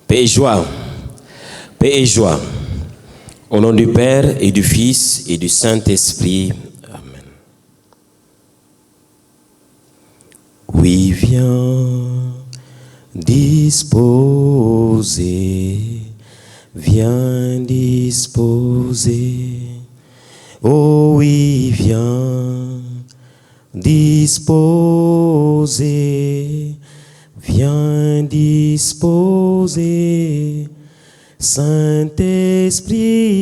Paix et joie. Paix et joie. Au nom du Père et du Fils et du Saint-Esprit. Amen. Oui, viens disposer. Viens disposer. Oh oui, viens disposer. Viens disposer. Saint-Esprit,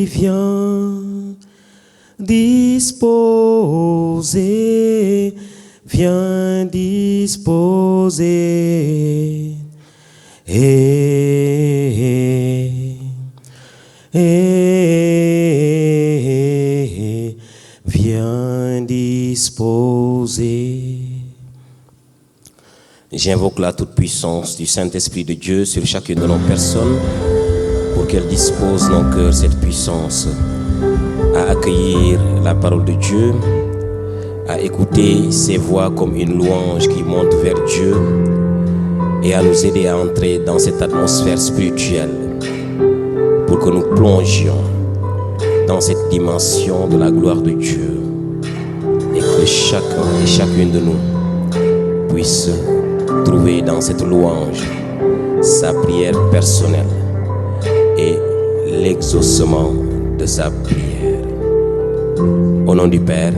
viens disposer. Viens disposer. Viens disposer. J'invoque la toute-puissance du Saint-Esprit de Dieu sur chacune de nos personnes pour qu'elle dispose nos cœurs cette puissance à accueillir la parole de Dieu, à écouter ses voix comme une louange qui monte vers Dieu et à nous aider à entrer dans cette atmosphère spirituelle pour que nous plongions dans cette dimension de la gloire de Dieu et que chacun et chacune de nous puisse trouver dans cette louange sa prière personnelle et l'exaucement de sa prière. Au nom du Père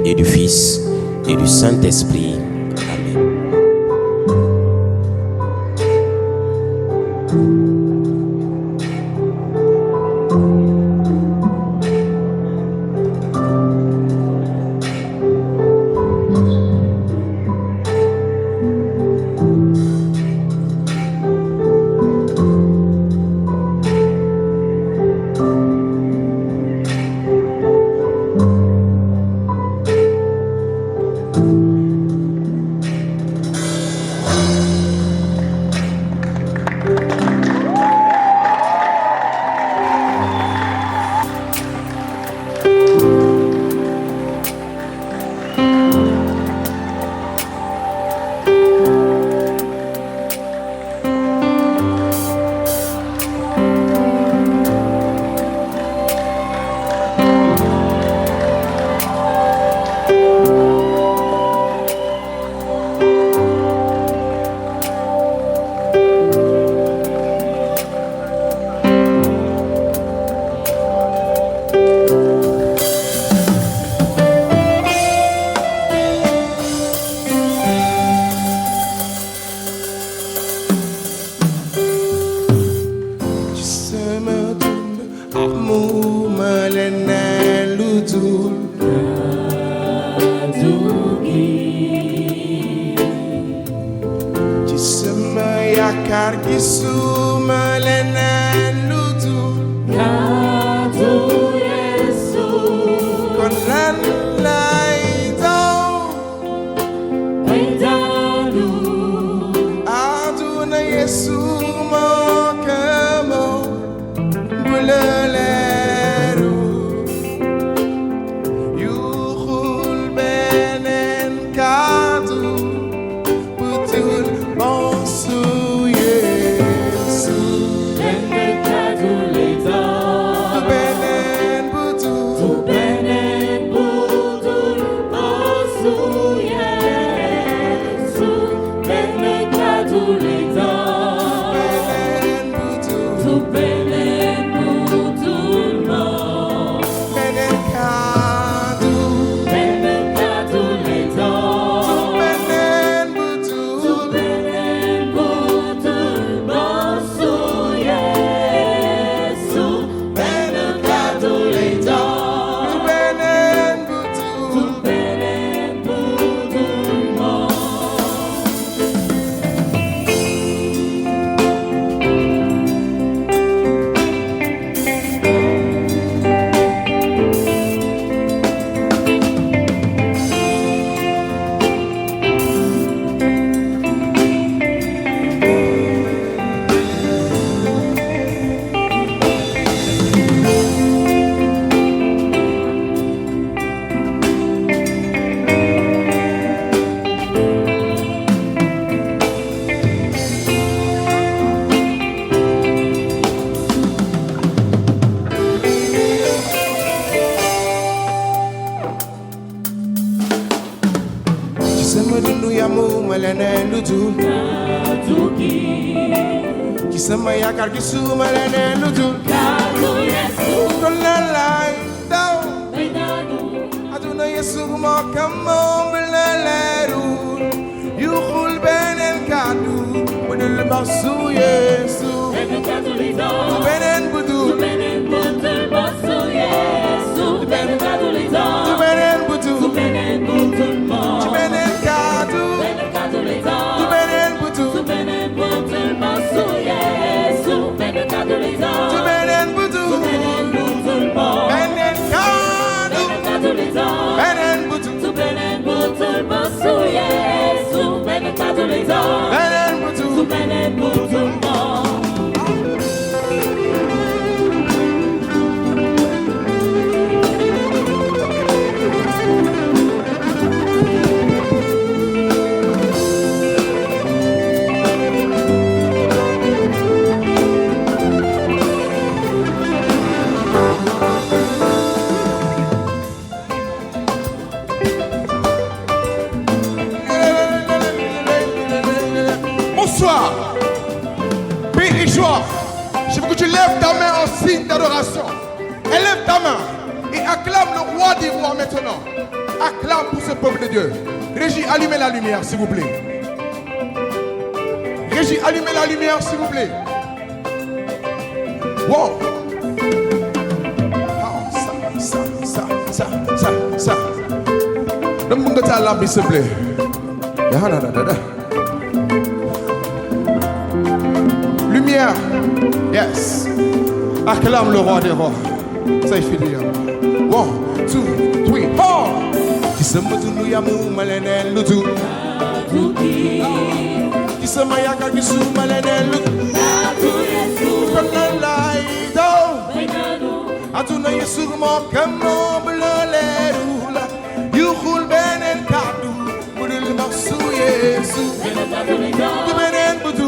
et du Fils et du Saint-Esprit. Amen. Tout lutul ki sama yaakaar gi suma leneen lutul kon lan laay daw aduna Yesu moo kam moom bi la leerul yu xul beneen kàddu bu dul basu Yesu beneen butu beneen butu beneen butu beneen kàddu beneen butu beneen butu beneen kàddu beneen butu beneen butu Bonsoir, paix et joie. Je veux que tu lèves ta main en signe d'adoration. Élève ta main et acclame le roi des rois maintenant. Acclame pour ce peuple de Dieu. Régie, allumez la lumière s'il vous plaît. Régie, allumez la lumière s'il vous plaît. Wow. Ça. Donne-moi ta lampe s'il te plaît. Lumière, yes. Acclame le roi des rois. Ça y fait dire. 1, 2, 3, 4. Qui se me tout nous yamou malenel lutu. Qui se me yaka qui sou malenel lutu. Konan laido. Atuna Yesu mo kamo blaleru. Yukhul benen kadu. Budul maksu Yesu. Tu benen butu.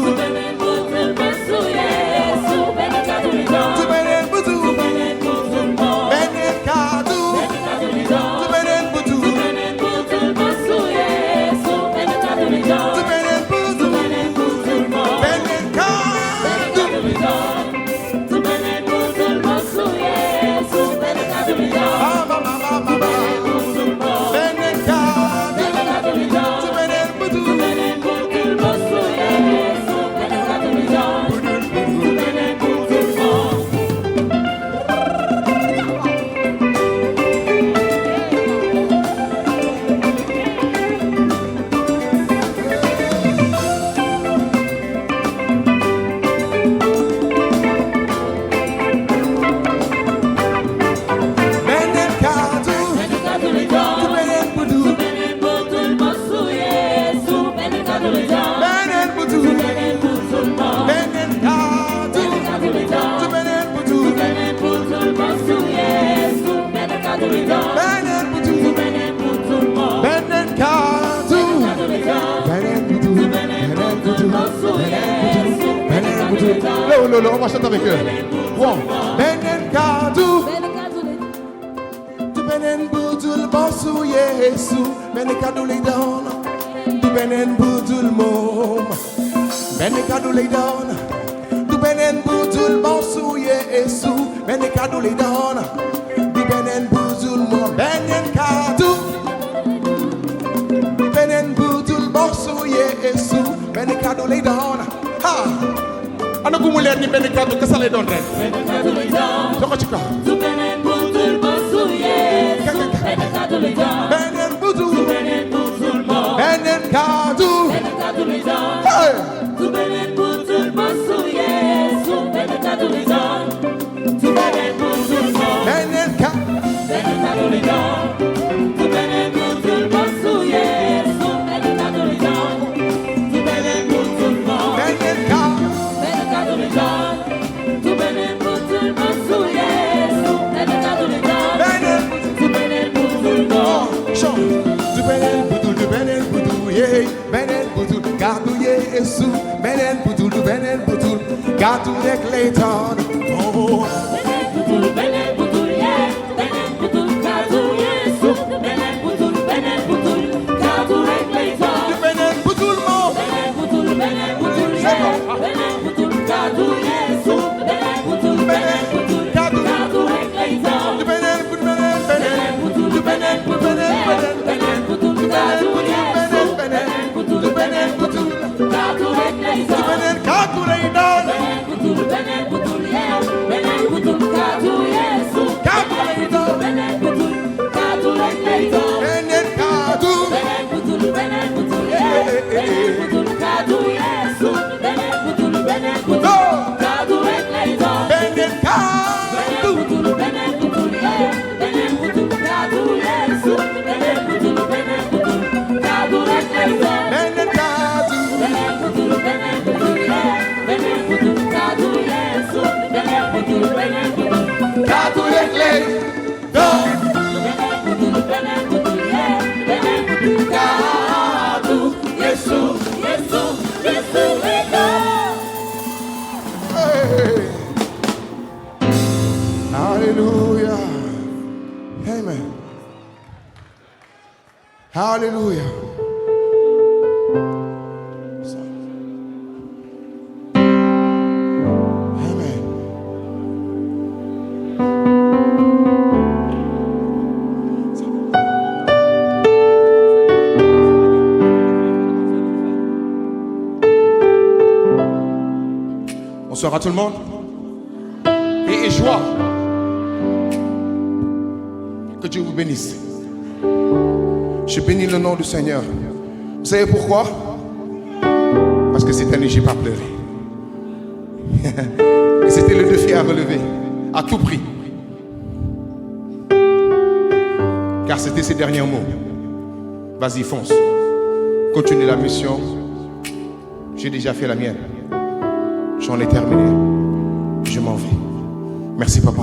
On va chanter avec eux. Benen kadu. Tu benen budul bosu Yesu. Benen kadu lay down. Tu benen budul mom. Benen kadu lay down. Tu benen budul bosu Yesu. Benen kadu lay down. Tu benen budul mom. Benen kadu. Benen budul bosu Yesu. Benen kadu lay down. Ha. Ana ku mu leer ni benn kàddu kese lay doon rek. Jox ko ci kaw. Beneen budul bosu Yesu. Beneen kàddu lay doon. Beneen budul. Beneen kàddu. Hey. Beneen budul bosu Yesu. Beneen kàddu lay doon. Beneen budul. Beneen kàddu. Beneen kàddu lay doon. Beneen budul bosu Yesu. Beneen kàddu lay doon. Beneen budul. Beneen kàddu. Gadu Yesu, benen butul, benen butul, gadu rek leitan. Oh. Benen butul, yeah, benen butul, gadu Yesu, benen butul, gadu rek leitan. Benen butul mo. Hallelujah. Amen. Hallelujah. Amen. Bonsoir à tout le monde. Et joie. Que Dieu vous bénisse. Je bénis le nom du Seigneur. Vous savez pourquoi? Parce que cette année, je n'ai pas pleuré. Et c'était le défi à relever, à tout prix. Car c'était ses derniers mots. Vas-y, fonce. Continue la mission. J'ai déjà fait la mienne. J'en ai terminé. Je m'en vais. Merci, papa.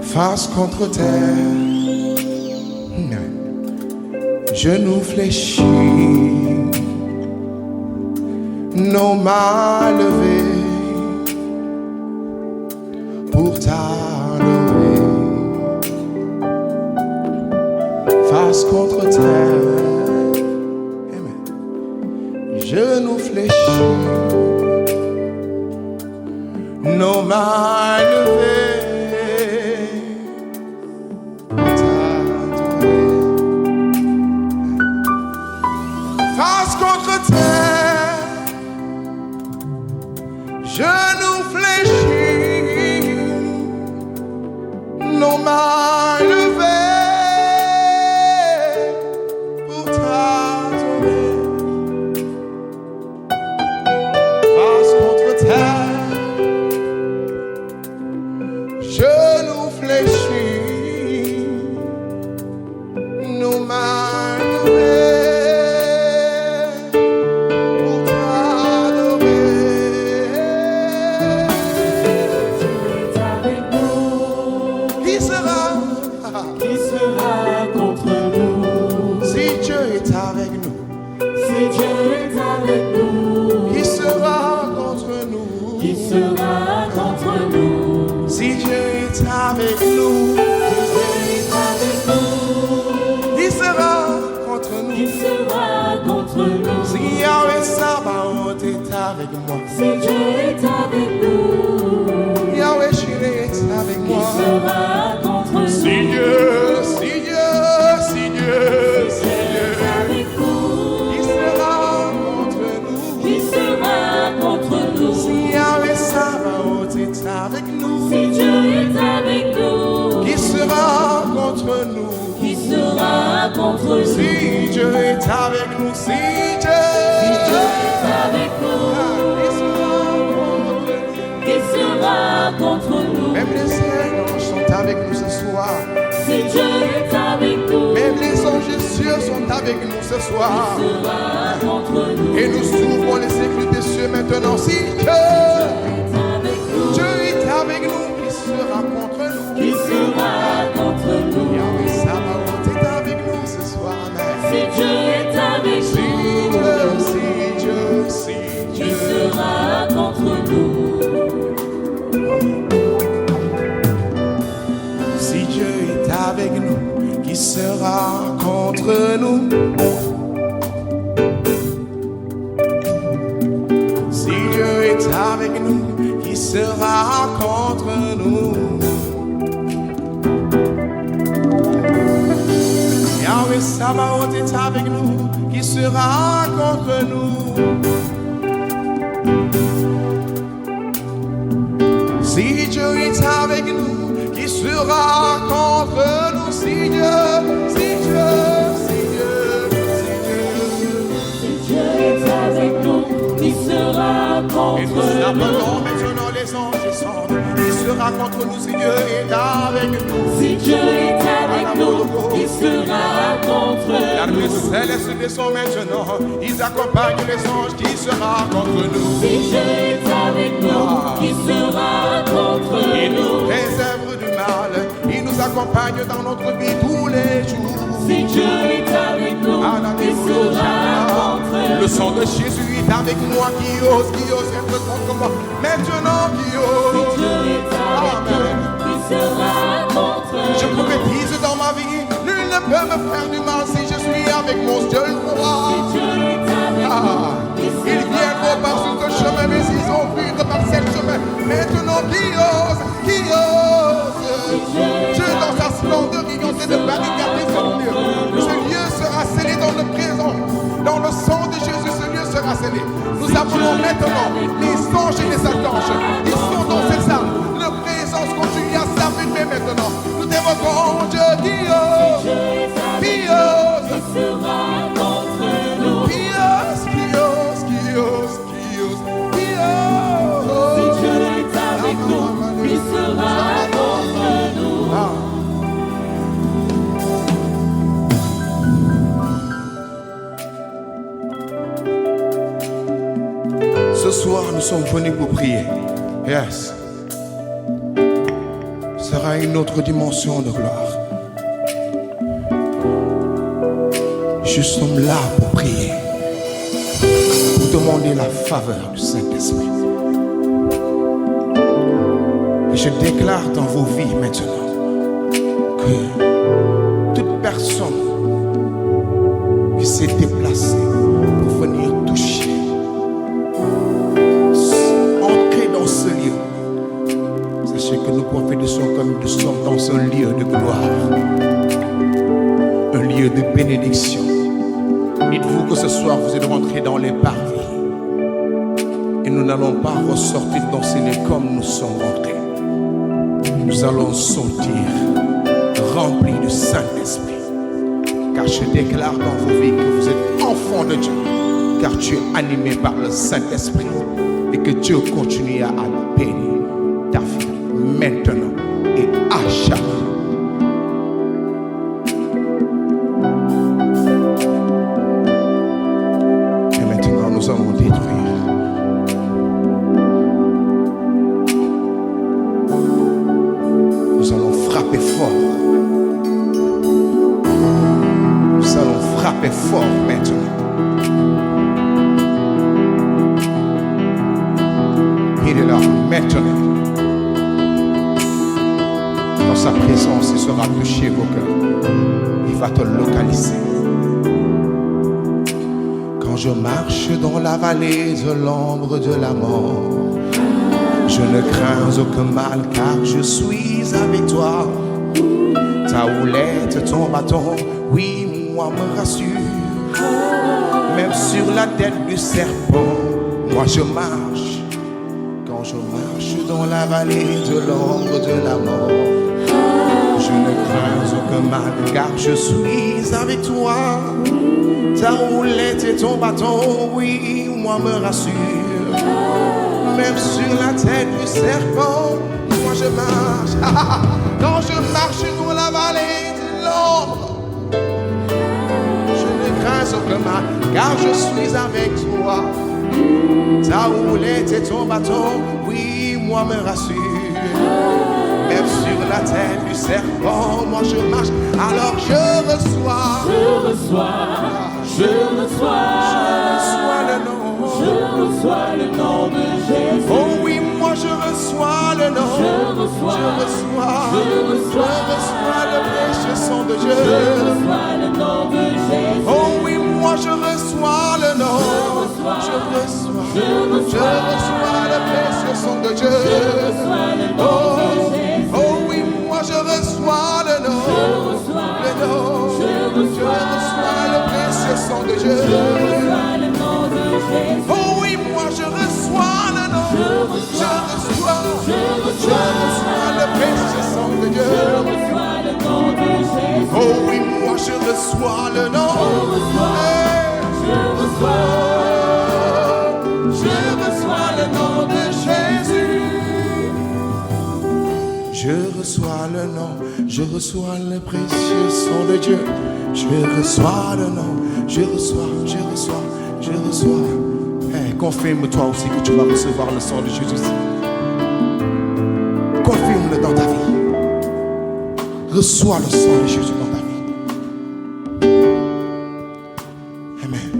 Face contre terre, genoux fléchis, nos mains levées pour t'adorer. Face contre terre, genoux fléchis, nos mains levées. Genoux fléchis, nos mains levées pour t'adorer. Face contre terre, genoux fléchis, nos mains levées. Si Dieu est avec nous, qui sera contre nous? Qui sera contre nous? Si Yahweh Sabaoth est avec moi, si Dieu est avec nous, Yahweh Jireh est avec moi, qui sera contre nous? Si Dieu est avec nous, qui sera contre nous? Qui sera contre nous? Si Yahweh Sabaoth est avec nous, si Dieu est avec nous, qui sera contre nous? Qui sera contre nous? Si Dieu est avec nous, si Dieu est avec nous, qui sera contre nous? Même les anges sont avec nous ce soir. Si Dieu est avec nous, même les anges cieux sont avec nous ce soir. Qui sera contre nous? Et nous ouvrons les éclats des cieux maintenant. Si Dieu est avec nous, qui sera contre nous? Qui sera contre nous? Yahweh Sabaoth est avec nous ce soir. Amen. Si Dieu est avec nous, si Dieu, qui sera contre nous? Si Dieu est avec nous, qui sera contre nous? Si Dieu est avec nous, qui sera contre nous? Yahweh Sabaoth est avec nous, qui sera contre nous? Si Dieu est avec nous, qui sera contre nous? Si Dieu, si Dieu, si Dieu, si Dieu, si Dieu est avec nous, qui sera contre nous? Et nous appelons maintenant les anges descendent, qui sera contre nous? Si Dieu est avec nous, si Dieu est avec nous, qui sera contre nous? L'armée céleste descend maintenant, ils accompagnent les anges, qui sera contre nous? Si Dieu est avec nous, avec nous, qui sera contre Il nous nous? préserve du mal, il nous accompagne dans notre vie tous les jours. Si Dieu est avec nous, qui sera contre nous? Le sang de Jésus est avec moi, qui ose être contre moi. Maintenant qui ose. Si Dieu est avec nous, qui sera contre Je nous? prophétise dans ma vie, nul ne peut me faire du mal si je suis avec mon Dieu le roi. Si Dieu est avec nous, qui Ils sera viendront par ce chemin, mais ils ont fuir par ce chemin. Maintenant qui ose, qui ose. Dieu dans sa splendeur, il vient de barricader ce lieu. Ce lieu sera scellé dans le présent. Dans le sang de Jésus, ce lieu sera scellé. Nous appelons maintenant les anges et les archanges. Ils sont dans ces âmes. Leur présence continue à s'affermir maintenant. Nous t'évoquons Dieu qui ose, qui ose, qui sera contre nous? qui ose, qui ose, qui ose, qui ose, qui ose. Si Dieu est avec nous, qui sera contre nous? Ce soir, nous sommes venus pour prier. Yes. Ce sera une autre dimension de gloire. Nous sommes là pour prier, pour demander la faveur du Saint-Esprit. Et je déclare dans vos vies maintenant que toute personne qui s'est déplacée pour venir toucher, entrer dans ce lieu, sachez que nous prophétisons comme nous sommes dans un lieu de gloire, un lieu de bénédiction. Dites-vous que ce soir vous êtes rentrés dans les parvis et nous n'allons pas ressortir dans ces lieux comme nous sommes rentrés. Nous allons sortir remplis du Saint-Esprit, car je déclare dans vos vies que vous êtes enfants de Dieu, car tu es animé par le Saint-Esprit et que Dieu continue à bénir ta vie maintenant et à jamais. Et maintenant nous allons détruire fort maintenant. Il est là maintenant. Dans sa présence, il sera touché vos cœurs. Il va te localiser. Quand je marche dans la vallée de l'ombre de la mort, je ne crains aucun mal car je suis avec toi. Ta houlette, ton bâton, oui, moi me rassure. Même sur la tête du serpent, moi je marche. Quand je marche dans la vallée de l'ombre de la mort, je ne crains aucun mal car je suis avec toi. Ta houlette et ton bâton, oui, moi me rassure. Même sur la tête du serpent, moi je marche. Quand je marche dans la vallée de l'ombre, grâce au mal, car je suis avec toi. Ta houlette et ton bâton, oui, moi me rassure. Même sur la tête du serpent, moi je marche. Alors je reçois le nom. Je reçois le nom de Jésus. Oh oui, moi je reçois le nom. Je reçois le précieux sang de Dieu. Je reçois le nom de Jésus. Oh oui, moi je reçois le nom. Je reçois le précieux sang de Dieu. Oh oui, moi je reçois le nom. Je reçois le précieux sang de Dieu. Oh oui, moi je reçois le nom. Je reçois le précieux sang de Dieu. Oh oui, moi je reçois le nom. Je reçois le nom de Jésus. Je reçois le nom, je reçois le précieux sang de Dieu. Je reçois le nom, je reçois. confirme toi aussi que tu vas recevoir le sang de Jésus. Confirme-le dans ta vie. Reçois le sang de Jésus dans ta vie. Amen.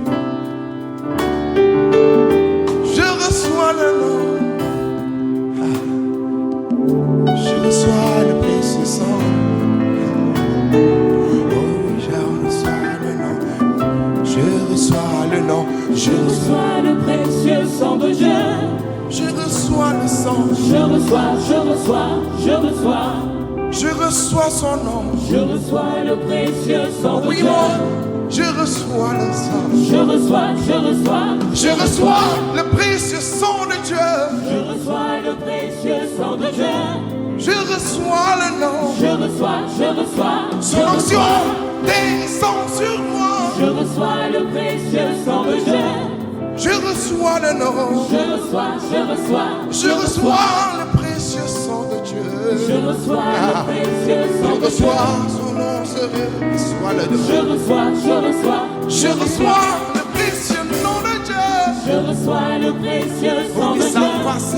Je reçois le nom. Je reçois le précieux sang. Oh, je reçois le nom. Je reçois le nom. Je reçois le précieux sang de Dieu. Je reçois le sang. Je reçois, je reçois, je reçois. Je reçois son nom. Je reçois le précieux sang de Oui, Dieu. moi, je reçois le sang. Je reçois, je reçois. Je reçois le précieux sang de Dieu. Je reçois le précieux sang de Dieu. Je reçois le nom. Je reçois, je reçois. Son onction descend sur moi. Je reçois le précieux sang de Dieu. Je reçois le nom. Je reçois, je reçois. Je reçois le précieux sang de Dieu. Je reçois le précieux sang Je de Dieu. reçois son nom serait. Reçois le nom. Je reçois, je reçois. Je reçois le précieux nom de Dieu. Je reçois le précieux sang Oh, de et sa Dieu. face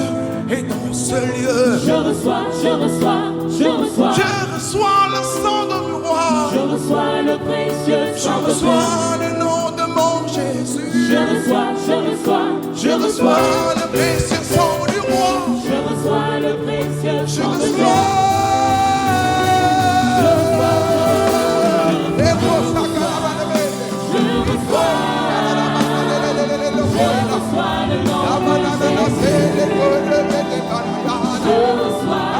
est dans ce lieu. Je reçois, je reçois, je reçois. Je reçois le sang de roi. Je reçois le précieux Je sang de Dieu. reçois le nom de mon Jésus. Je reçois, je reçois, Je reçois le précieux sang du roi. je reçois le précieux Je sang de Dieu. reçois. Et pour ça, Je reçois, je reçois le nom de Jésus. Je reçois, je reçois,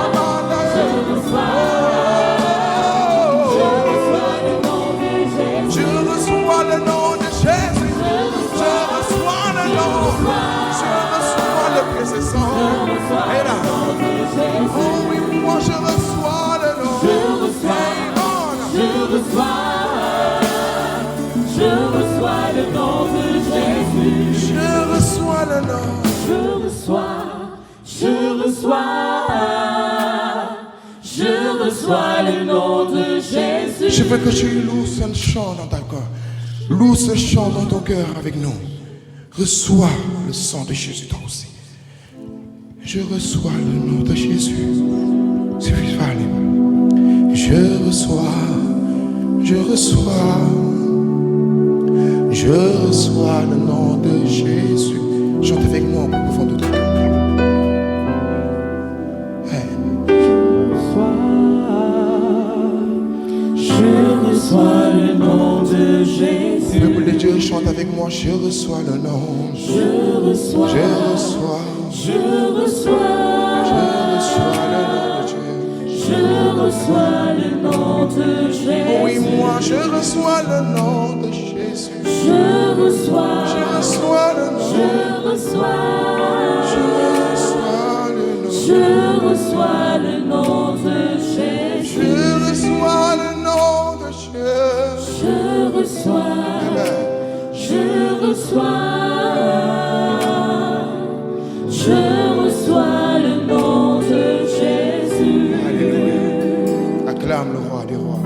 je reçois le nom de Jésus. je reçois le nom de Jésus. Je Je reçois le nom. Je reçois le précieux sang. reçois Et là, le nom de Jésus. oh oui, moi je reçois le nom. Je reçois, je reçois, je reçois le nom de Jésus. Je reçois le nom. Je reçois, je reçois, je reçois le nom de Jésus. Je veux que tu loues ce chant dans ta cœur. Loue ce chant dans ton cœur avec nous. Reçois le sang de Jésus toi aussi. Je reçois le nom de Jésus. Suffit de parler. Je reçois, je reçois, je reçois le nom de Jésus. Chante avec moi au plus profond de ton cœur. Hey. Je reçois le nom de Jésus. Peuple de Dieu, chante avec moi. Je reçois le nom. Je reçois, Je reçois, je reçois, je reçois le nom de Dieu. je reçois le nom de Jésus. Oui, moi je reçois le nom de Jésus. Je reçois, Je reçois le nom. je reçois, Je reçois le nom. je reçois le nom de Jésus. Je reçois le nom de Dieu. Je reçois, Amen. je reçois, je reçois le nom de Jésus. Alléluia. Acclame le roi des rois.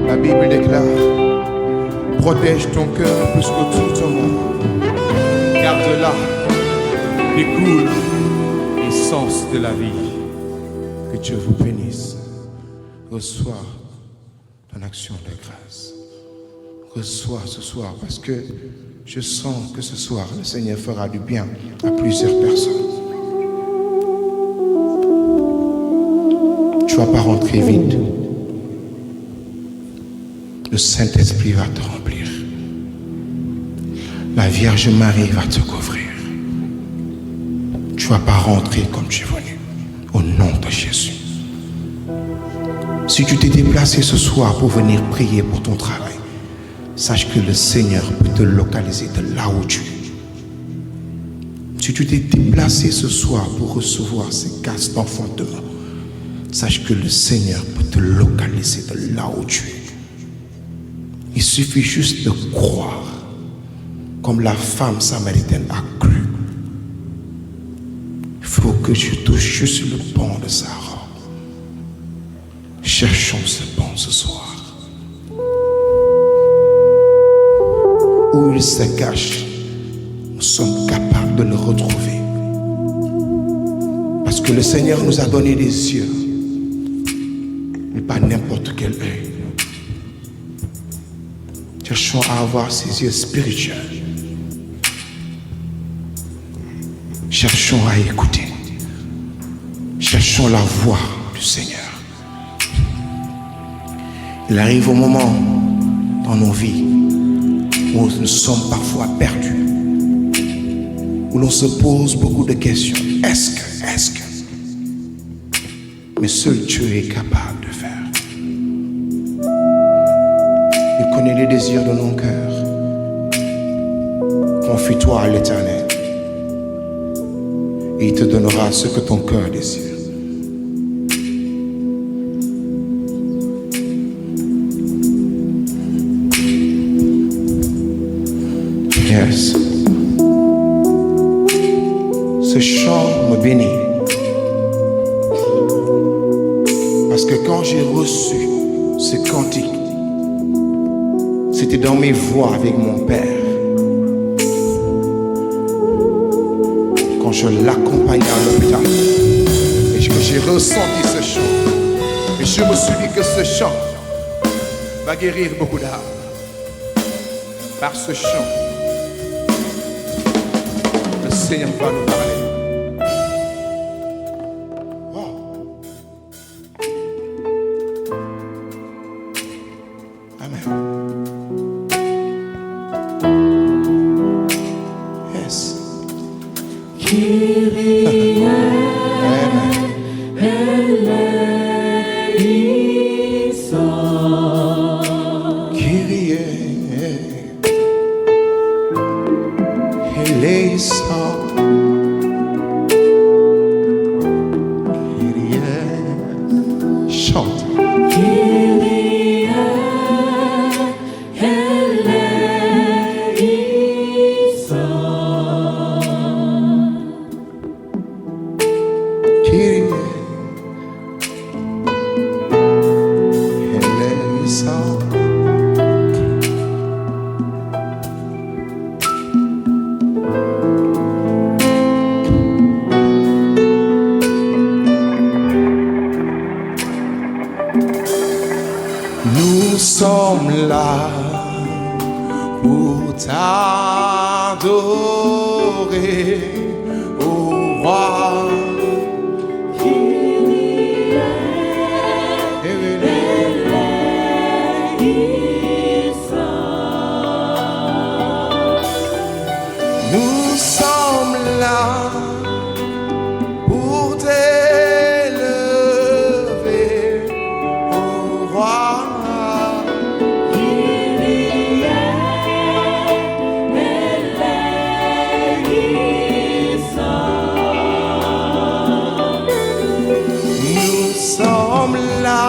La Bible déclare: protège ton cœur plus que tout au monde. Garde-la, découle l'essence de la vie. Que Dieu vous bénisse. Reçois ton action de grâce. Reçois ce soir parce que je sens que ce soir le Seigneur fera du bien à plusieurs personnes. Tu ne vas pas rentrer vide. Le Saint-Esprit va te remplir. La Vierge Marie va te couvrir. Tu ne vas pas rentrer comme tu es venu. Au nom de Jésus. Si tu t'es déplacé ce soir pour venir prier pour ton travail, sache que le Seigneur peut te localiser de là où tu es. Si tu t'es déplacé ce soir pour recevoir ces grâces d'enfantement, sache que le Seigneur peut te localiser de là où tu es. Il suffit juste de croire, comme la femme samaritaine a cru. Il faut faut que je touche juste le pan de sa robe. Cherchons ce pan ce soir. Où il se cache, nous sommes capables de le retrouver. Parce que le Seigneur nous a donné des yeux, mais pas n'importe quel œil. Cherchons à avoir ces yeux spirituels. Cherchons à écouter. Cherchons la voix du Seigneur. Il arrive au moment dans nos vies où nous sommes parfois perdus, où l'on se pose beaucoup de questions. Est-ce que? Mais seul Dieu est capable de faire. Il connaît les désirs de nos cœurs. Confie-toi à l'Éternel et il te donnera ce que ton cœur désire. Yes. Ce chant me bénit. Parce que quand j'ai reçu ce cantique, c'était dans mes voies avec mon Père. Quand je l'accompagnais à l'hôpital et que j'ai ressenti ce chant, et je me suis dit que ce chant va guérir beaucoup d'âmes. Par ce chant, le Seigneur va nous parler. Nous sommes là pour t'adorer, ô roi. Nous sommes là pour t'élever, ô roi. Nous sommes là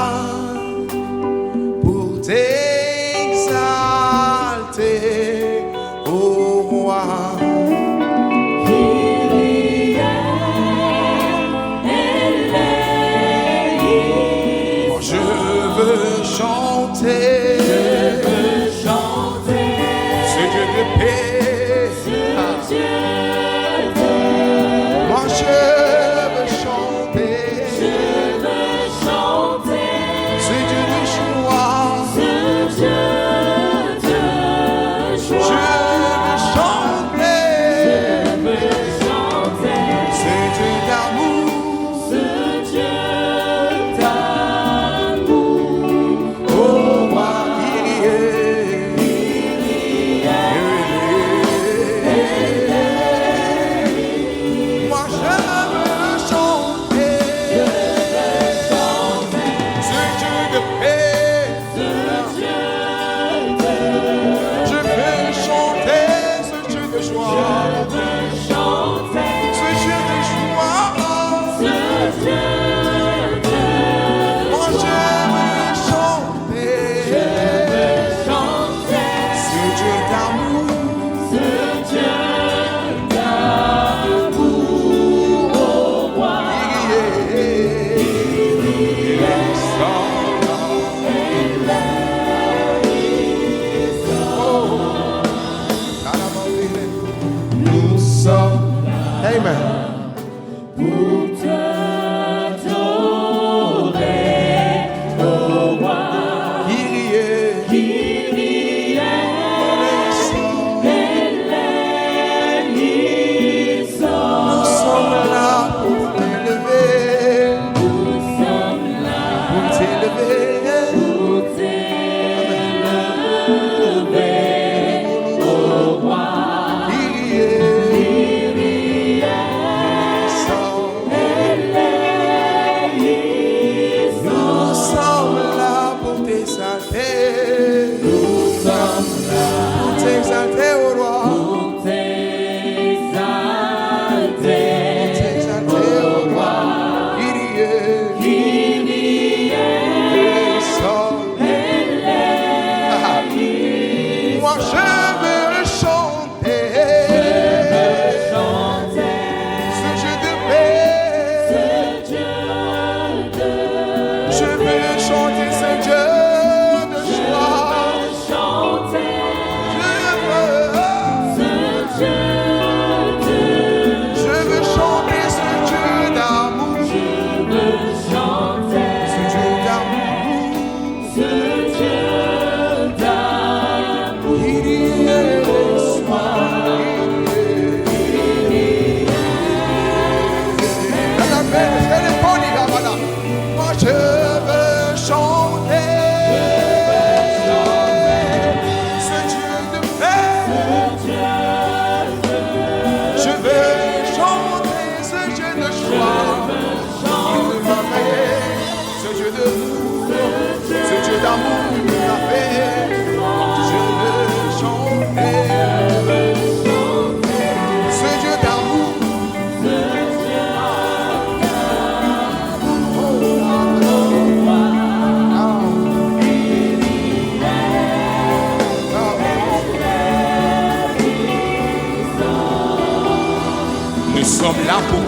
pour t'exalter, ô roi. Je veux chanter, ce Dieu de paix. Moi je veux chanter, ce Dieu de joie. Je veux chanter, ce Dieu d'amour. Au roi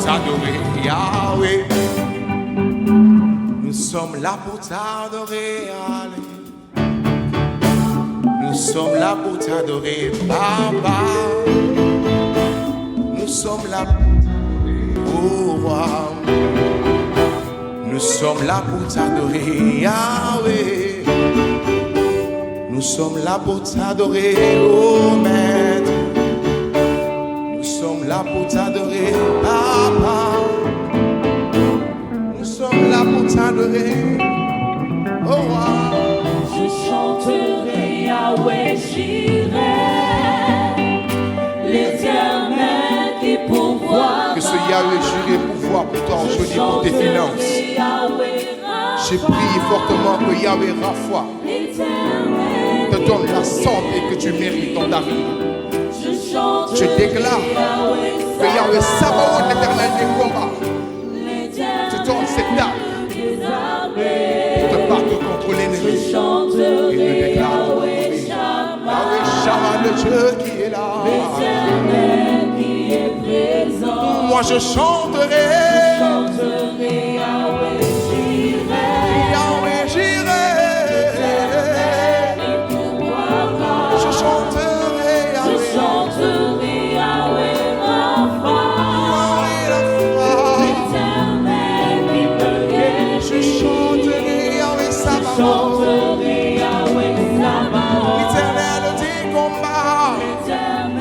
t'adorer, Yahweh. Nous sommes là pour t'adorer, allez. Nous sommes là pour t'adorer, Papa. Nous sommes là pour t'adorer, oh roi. Nous sommes là pour t'adorer, Yahweh. Nous sommes là pour t'adorer, oh Maître. Nous sommes là pour t'adorer, Papa. Nous sommes là pour t'adorer, oh roi. Je chanterai Yahweh, j'irai, l'Éternel qui pourvoira. Que ce Yahweh j'irai pouvoir pour toi aujourd'hui pour tes finances. J'ai prié fortement que Yahweh Rapha te donne la santé que tu mérites dans ta vie. Je déclare que Yahweh Sabaoth, l'Éternel des combats, te donne cette arme pour te battre contre l'ennemi. Et nous déclarons Yahweh Shammah, le Dieu qui est là. Moi je chanterai, Yahweh j'irai. Je chanterai Yahweh Rapha. Je chanterai Yahweh Sabaoth. L'éternel des combats.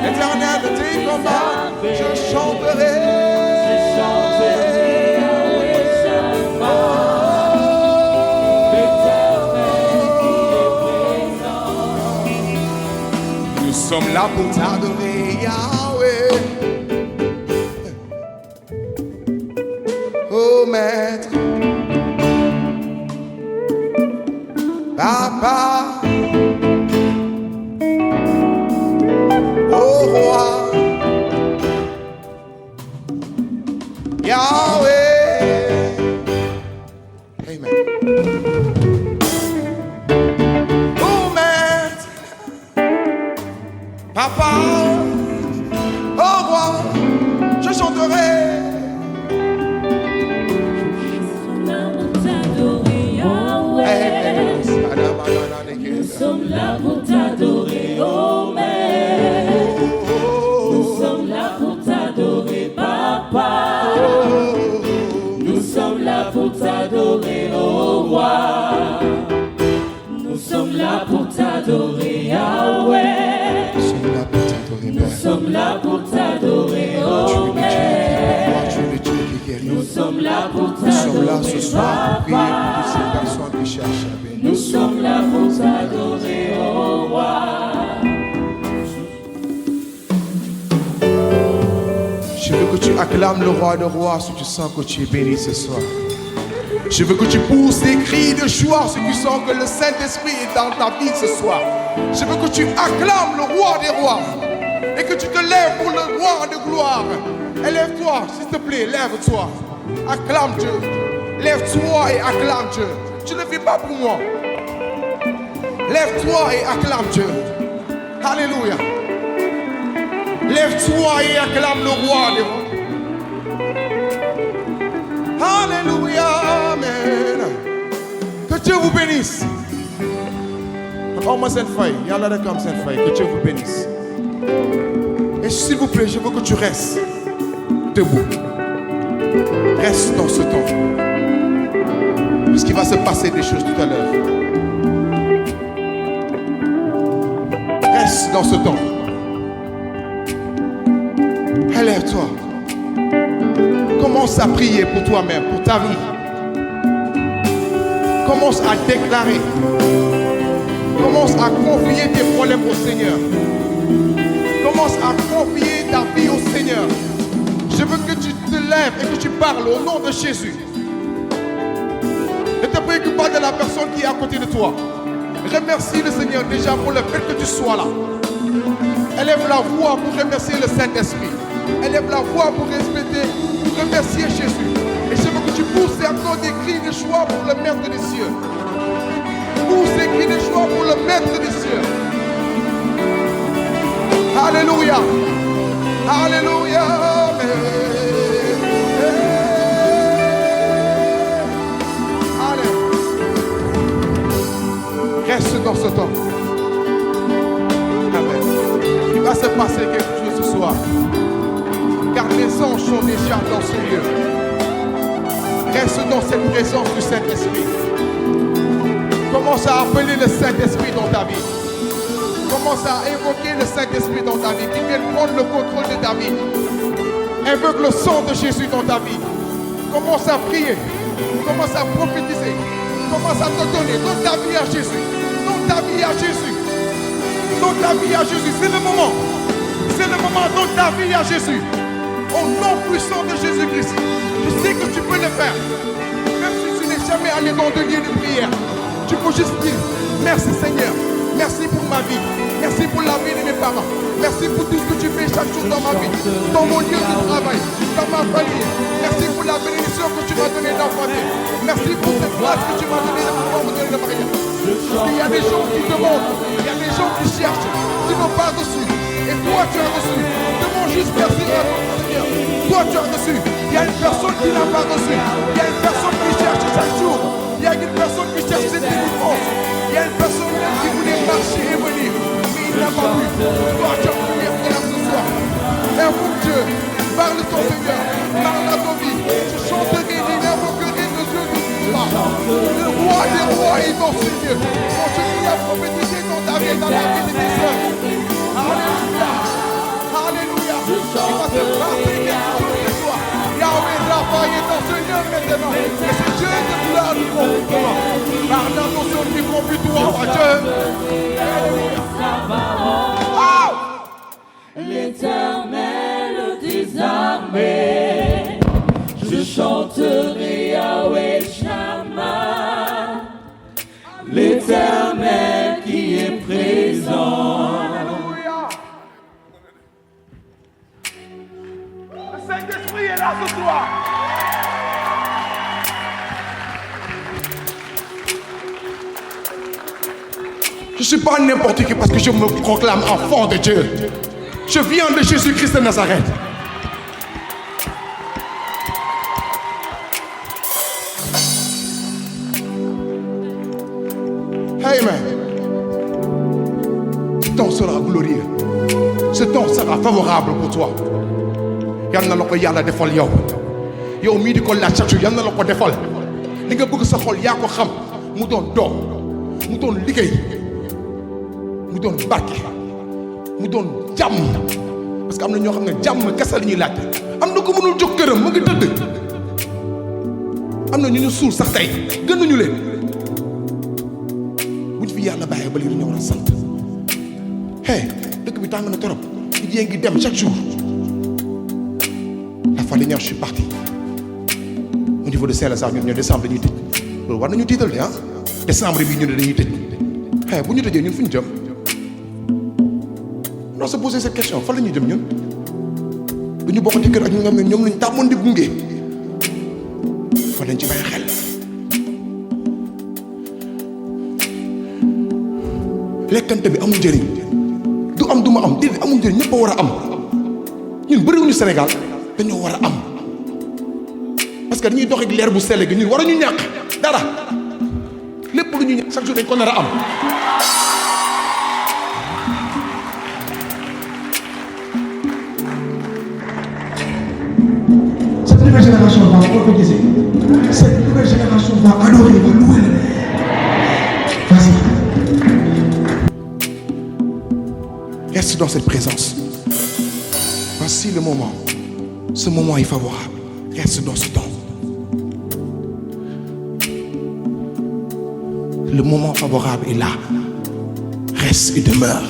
L'éternel des combats. Je chanterai. Nous sommes là pour t'adorer, Yahweh. Oh Maître, Papa, oh Roi, Yahweh. Amen. Oh Maître, Papa, oh Roi, je chanterai. Nous sommes là pour t'adorer, oh Maître. Nous sommes là pour t'adorer, Papa. Nous sommes là pour t'adorer, oh Roi. Nous sommes là pour t'adorer, Yahweh. Nous sommes là pour t'adorer, oh Maître. Nous sommes là pour t'adorer, Nous sommes là ce soir pour prier pour toutes ces personnes qui cherchent à bénir. nous sommes là pour t'adorer, oh Roi. Je veux que tu acclames le roi de rois si tu sens que tu es béni ce soir. Je veux que tu pousses des cris de joie si tu sens que le Saint-Esprit est dans ta vie ce soir. Je veux que tu acclames le roi des rois et que tu te lèves pour le roi de gloire. Élève-toi, s'il te plaît, lève-toi. Acclame Dieu. Lève-toi et acclame Dieu. Tu ne vis pas pour moi. Lève-toi et acclame Dieu. Alléluia. Lève-toi et acclame le roi des rois. Alléluia. Amen. Que Dieu vous bénisse. Oh, cette feuille. Il y a là comme cette feuille. Que Dieu vous bénisse. Et s'il vous plaît, je veux que tu restes debout. Reste dans ce temps. Puisqu'il va se passer des choses tout à l'heure. Reste dans ce temps. Élève-toi. Commence à prier pour toi-même, pour ta vie. Commence à déclarer. Commence à confier tes problèmes au Seigneur. Commence à confier ta vie au Seigneur. Je veux que tu te lèves et que tu parles au nom de Jésus. Ne te préoccupe pas de la personne qui est à côté de toi. Remercie le Seigneur déjà pour le fait que tu sois là. Élève la voix pour remercier le Saint-Esprit. Élève la voix pour remercier Jésus. Et je veux que tu pousses encore des cris de joie pour le Maître des cieux. Pousse des cris de joie pour le Maître des cieux. Alléluia. Alléluia. dans ce temps. Amen. Il va se passer quelque chose ce soir. Car les anges sont déjà dans ce lieu. Reste dans cette présence du Saint-Esprit. Commence à appeler le Saint-Esprit dans ta vie. Commence à évoquer le Saint-Esprit dans ta vie, qui vienne prendre le contrôle de ta vie. Invoque le sang de Jésus dans ta vie. Commence à prier. Commence à prophétiser. Commence à te donner. Donne ta vie à Jésus. Donne ta vie à Jésus. Donne ta vie à Jésus. C'est le moment. C'est le moment. Donne ta vie à Jésus. Au nom puissant de Jésus-Christ. Je sais que tu peux le faire. Même si tu n'es jamais allé dans de lieu de prière. Tu peux juste dire, merci Seigneur. Merci pour ma vie. Merci pour la vie de mes parents. Merci pour tout ce que tu fais chaque jour dans ma vie. Dans mon lieu de travail. Dans ma famille. Merci pour la bénédiction que tu m'as donnée d'enfanter. Merci pour cette grâce que tu m'as donnée de pouvoir me donner le mariage. Parce qu'il y a des gens qui demandent. Il y a des gens qui cherchent. Qui n'ont pas reçu. Et toi tu as reçu. Demande juste merci à ton Seigneur. Toi tu as reçu. Il y a une personne qui n'a pas reçu. Il y a une personne qui cherche chaque jour. Il y a une personne qui cherche cette délivrance. Il y a une personne qui voulait marcher et venir. Mais il n'a pas pu. Toi tu as prié pour elle ce soir. Invoque Dieu. Parle ton Seigneur. Parle à ton vie. Je chanterai, j'invoquerai de Dieu de toi. Le roi des rois est dans ce lieu. Continue à prophétiser dans ta vie et dans la vie de tes soeurs. Alléluia. Alléluia. Il va se passer quelque chose ce soir. Yahweh Rapha est dans ce lieu maintenant. Et c'est Dieu de gloire du confort. Par l'attention du computoire à Dieu. L'Éternel des armées, je chanterai Yahweh Shammah, l'Éternel qui est présent. Alléluia. Le Saint-Esprit est là ce soir. Je ne suis pas n'importe qui parce que je me proclame enfant de Dieu. Je viens de Jésus-Christ de Nazareth. Amen. Ce temps sera glorieux. Ce temps sera favorable pour toi. Yal na la ko Yàlla defal yow. Yow mii di ko laaj chaque jour yal na la ko defal. Li nga bëgg sa xol yaa ko xam. Mu doon doom. Mu doon liggéey. Mu doon barke. Mu doon jàmm. Parce que am na ñoo xam ne jàmm kese la ñuy laaj. Am na ko mënul jóg këram mu ngi tëdd. Am na ñu ñu suul sax tey gënuñu leen. Buñ fi Yàlla bàyyee ba léegi dañoo war a sant. Hey, dëkk bi tàng na trop. Nit ngi dem chaque jour. La fois dernière je suis parti. Au niveau de Saint-Lazare ñun ñoo décembre dañuy tëj. Loolu war nañu tiital de ah. Décembre bi ñu ne dañuy tëj. Hey, bu ñu tëjee ñun fu ñu jëm. On doit se poser cette question fan la ñuy jëm ñun. Duñu bokk ci kër ak ñi nga xam ne ñoom lañ tàmmoon di gunge. Fa lañ ci bàyyi xel. Lekkante bi amul njëriñ. Du am du ma am déedéet amul njëriñ ñëpp a war a am. Ñun bëriwuñu Sénégal dañoo war a am. Parce que dañuy dox ak leer bu sell gi ñun waruñu ñàkk dara. Lépp lu ñu ñàkk chaque jour dañ ko nar a am. Cette nouvelle génération va prophétiser. Cette nouvelle génération va adorer, va louer. Vas-y. Reste dans cette présence. Voici le moment. Ce moment est favorable. Reste dans ce temps. Le moment favorable est là. Reste et demeure.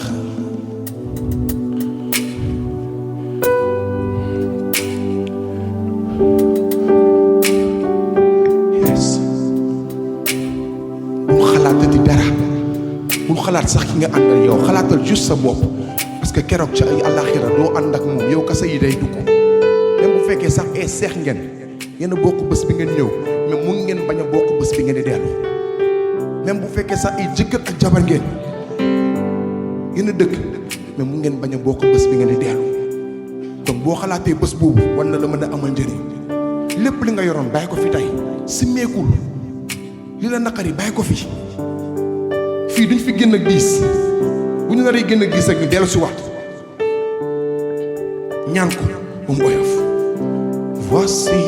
Yes. Bul xalaatati dara. Bul xalaat sax ki nga àndal yow. Xalaatal juste sa bopp. Parce que keroog ci ay àllaaxira doo ànd ak moom yow kese yi day dugg. Même bu fekkee sax ay seex ngeen. Yéen a bokk bés bi ngeen ñëw. Mais mun ngeen bañ a bokk bés bi ngeen di dellu. Même bu fekkee sax ay jëkkër ak jabar ngeen. Yéen a dëkk. Mais mun ngeen bañ a bokk bés bi ngeen di dellu. Donc boo xalaatee bés boobu war na la mën a amal njëriñ. Lépp li nga yoroon bàyyi ko fi tey. Simmeekul. Li la naqari bàyyi ko fi. fii duñ fi génn ak 10 bu ñu naree génn ak 10 ak ñu dellu si waat ñaan ko moom oyof. Voici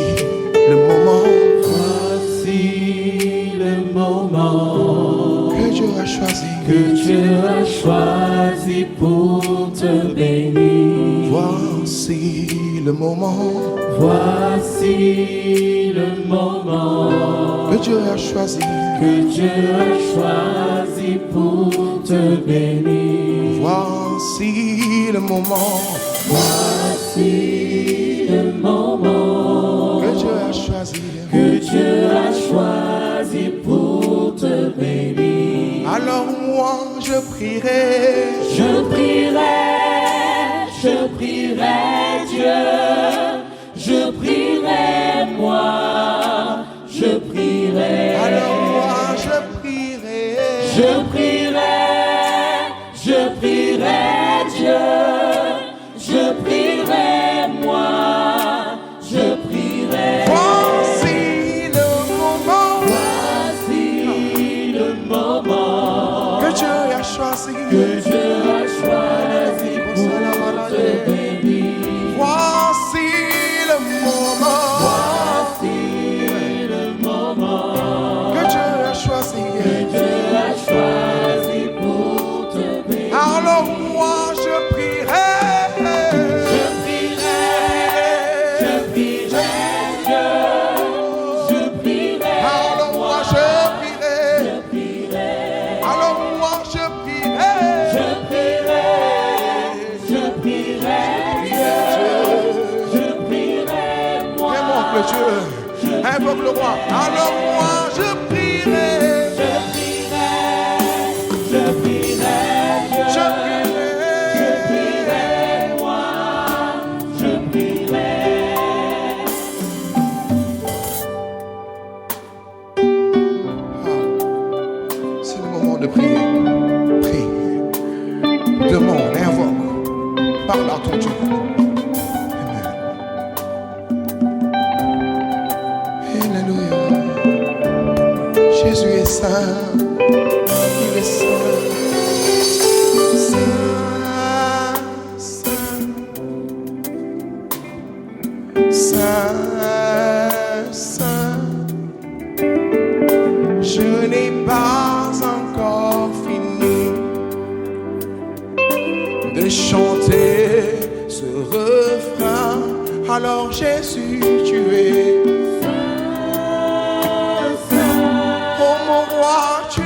le moment. Voici le moment que Dieu a choisi. Que Dieu a choisi pour te bénir. Voici le moment. Voici le moment Que Dieu a choisi. que Dieu a choisi pour te bénir. Voici le moment. Voici le moment Que Dieu a choisi. que Dieu a choisi pour te bénir. Alors moi je prierai. Je prierai Dieu, je prierai moi, je prierai. Alors moi je prierai. Je prierai Dieu, je prierai moi, je prierai. Voici le moment. Voici le moment Que Dieu a choisi. que Dieu a choisi pour te bénir. Voici le moment. Voici le moment Que Dieu a choisi. que Dieu a choisi pour te bénir. Alors moi je prierai. Je prierai Dieu, je prierai Alors moi je prierai. Alors moi je prierai. je prierai Dieu, je prierai moi. Invoque le Dieu. Invoque le roi. Alors moi je prierai. Je prierai Dieu, Je je prierai. prierai moi, je prierai. C'est le moment de prier. Prie. Demande, invoque. Parle à ton Dieu. Amen. Alléluia. Jésus est saint. Il est saint. Saint, saint. Saint, saint. Je n'ai pas encore fini de chanter ce refrain. Alors Jésus, tu es. Oh mon roi, tu es.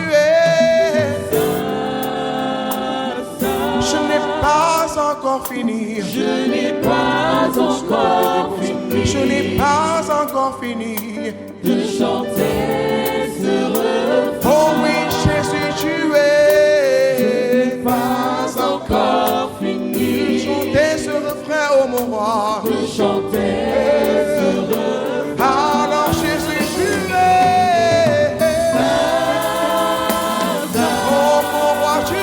Je n'ai pas encore fini. Je n'ai pas encore fini Je n'ai pas encore fini. de chanter ce refrain. Oh oui, Jésus, tu es. Pas encore fini Chantez ce refrain, oh mon roi. de chanter ce refrain. Alors Jésus, tu es. Oh mon roi, tu es.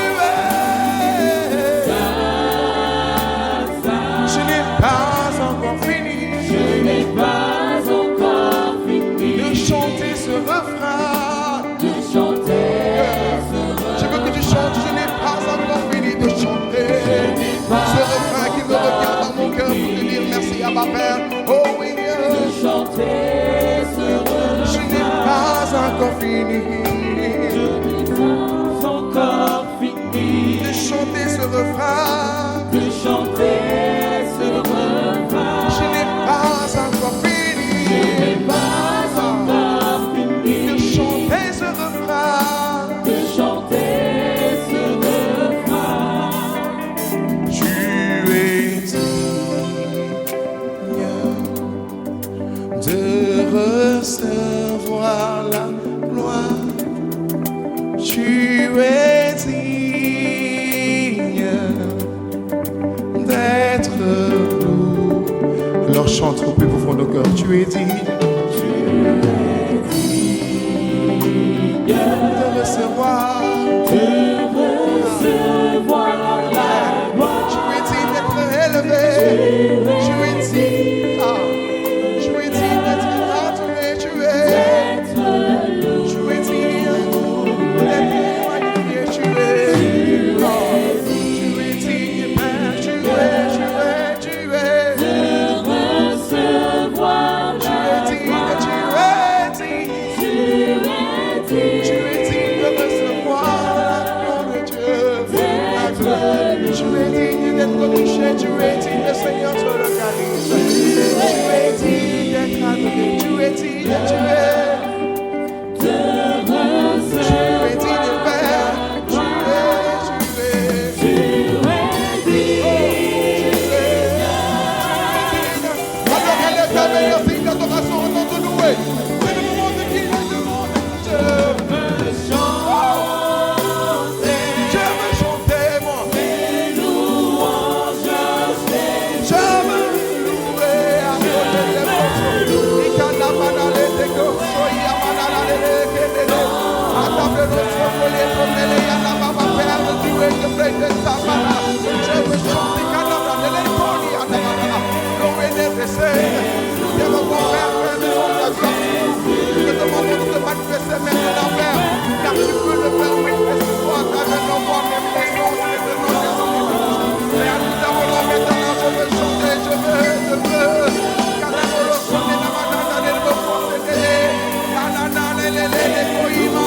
Je n'ai pas encore fini Je n'ai pas encore fini de chanter ce refrain. de chanter ce Je veux que tu chantes, je n'ai pas encore fini de chanter ce refrain qui me revient dans mon cœur pour te dire merci à ma Père. Oh oui, de chanter ce refrain. je n'ai pas encore fini Encore fini de chanter ce refrain. de chanter ce refrain. Je n'ai pas encore fini Pas encore fini de chanter ce refrain. de chanter ce refrain. Tu es digne de recevoir la gloire. Tu es digne d'être loué. Alors chante au plus profond de cœur. Tu es digne de recevoir. Recevoir la gloire. Tu es digne d'être élevé. Tu es digne. Tu es digne d'être adoré. Tu es digne d'être magnifié. Tu Tu es digne, Seigneur, tu l'organises. Tu es digne d'être adoré. Tu es digne, tu es. Tu es digne, Père. Tu es digne. Adorez le Père, meilleur signe d'adoration en nom de louer. C'est le moment de qui le demande. Je veux chanter. Je veux chanter, moi. Je veux louer. Car tu peux le faire manifester-toi à travers nos voix, même les sons, les demandes, mais à tout d'abord, maintenant, je veux chanter, je veux. Car la volonté de la madame, elle veut procéder. Les coïma,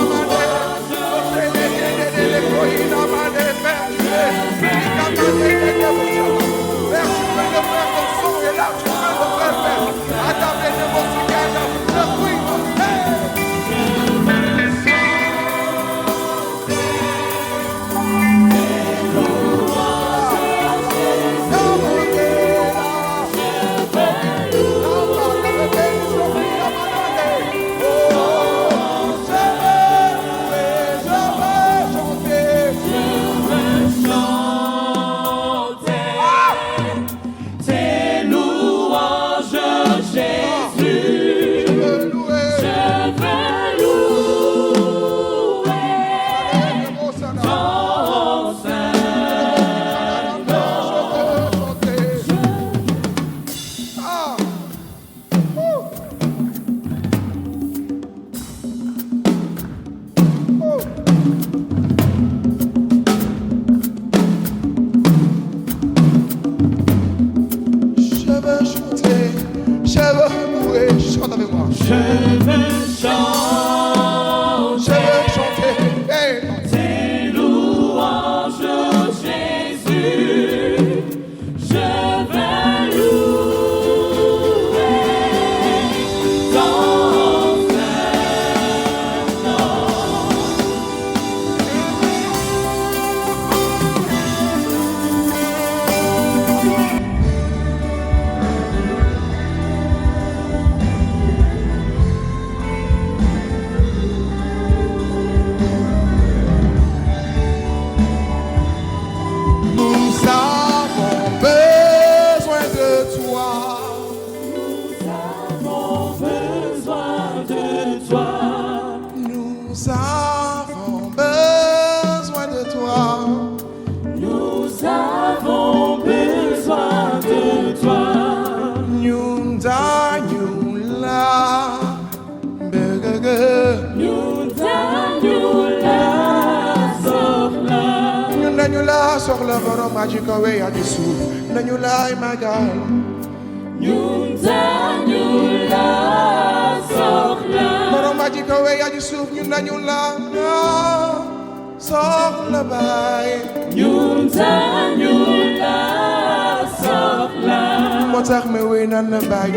Sur le borom magico way à du sou, Nanyula et Magal. Borom magico way à du sou, Nanyula, sort le bail. Motar me way nan le bail,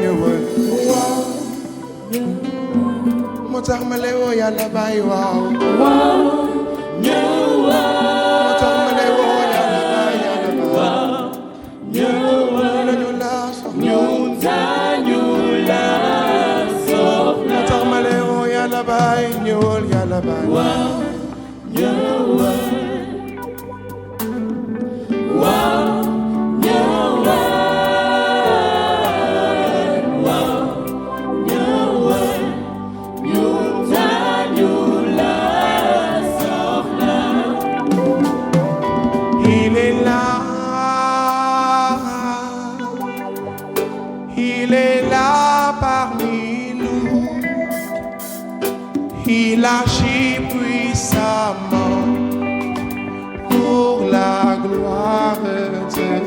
Motar me le way à la bail, wow. Il est là parmi nous. Il agit puissamment pour la gloire de Dieu.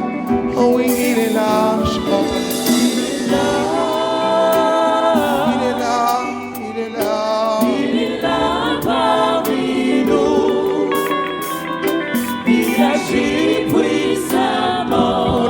Oh oui, il est là, je crois. Il est là, il est là, il est là. Il est là parmi nous. Il agit puissamment.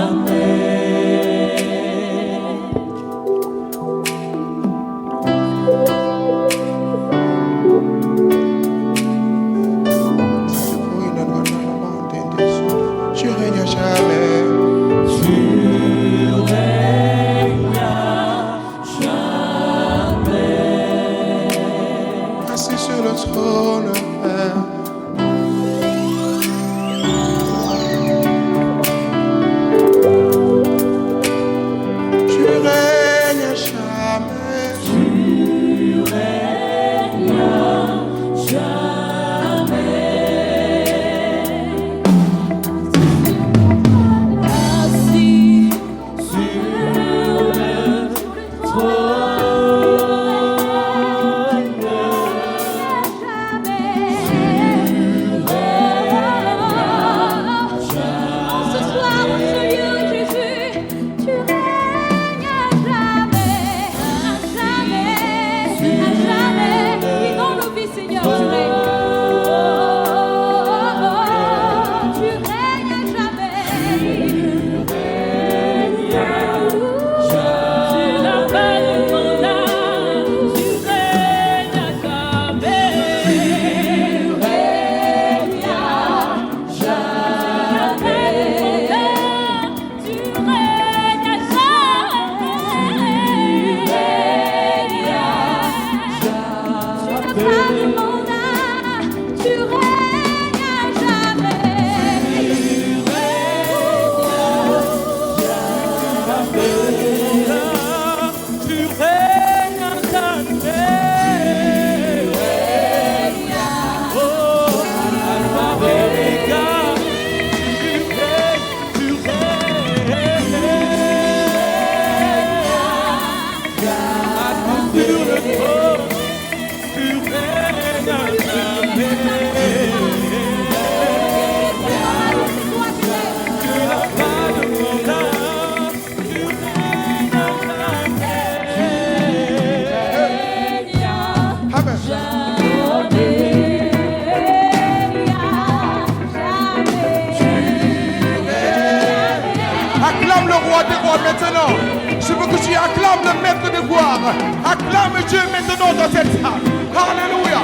gloire maintenant. Je veux que tu acclames le maître de gloire. Acclame Dieu maintenant dans cette salle. Alléluia.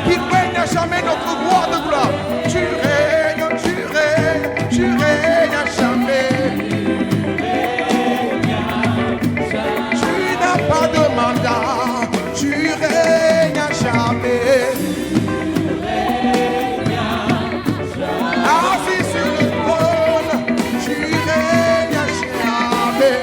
Qu'il règne à jamais notre gloire de gloire. Tu règnes, tu règnes, tu règnes à jamais. Tu n'as pas de mandat. Tu règnes à jamais. Assis sur le trône, tu règnes à jamais.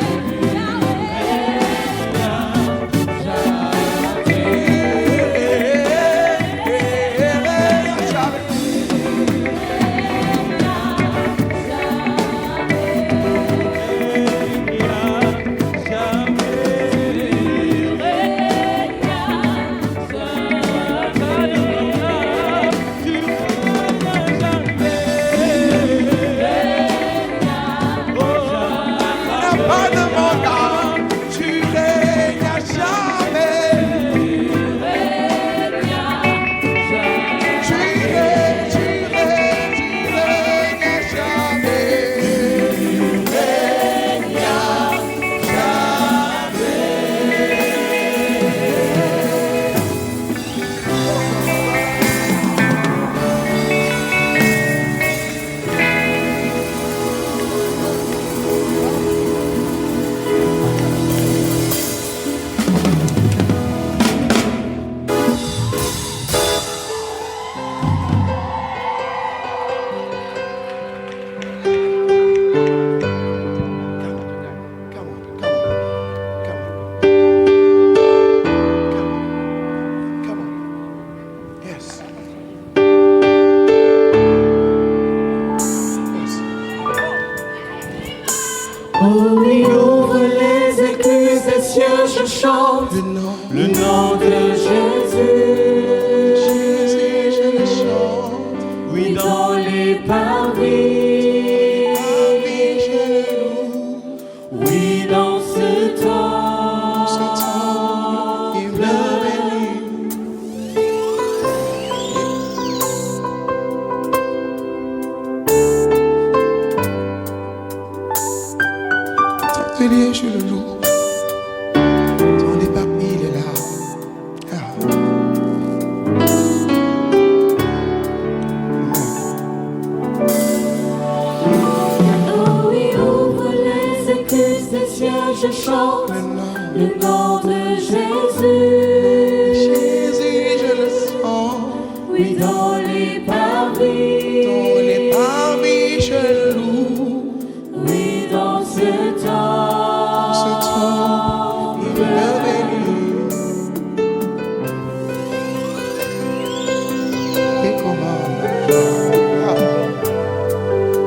Oh oui, ouvre les écluses des cieux, je chante le nom de Jésus. Jésus, je le chante. Oui, dans les parvis. Parvis, je le loue. Oui, dans ce temps. Il me bénit. Béni, je le loue. Dans les parvis, il est là. Oh oui, ouvre les écluses des cieux, je chante le nom de Jésus. Jésus, je le sens. Oui, dans les parvis. Dans les parvis, je le loue. Oui, dans ce temps. Ce temps, il me bénit. Et commande.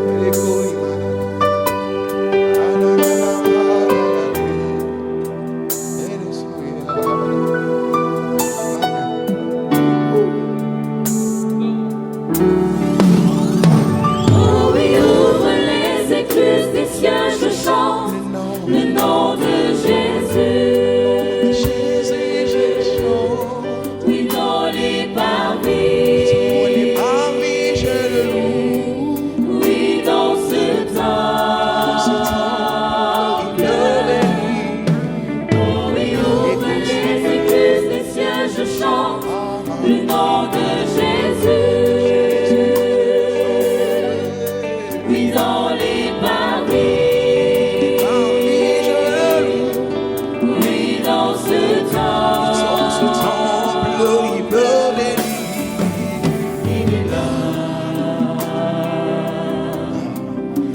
Et les couilles, et le sourire. Oh oui, ouvre les écluses des cieux, je chante le nom de Jésus. Jésus, je le chante. Oui, dans les Dans parvis. les parvis, je le loue. Oui, dans ce temps. Ce temps, il me bénit. Oh oui, ouvre les écluses des cieux, je chante le nom de Jésus. Oui, dans les parvis. Parvis, je le loue. Oui, dans ce temps. Dans ce temple, il me bénit. Il est là.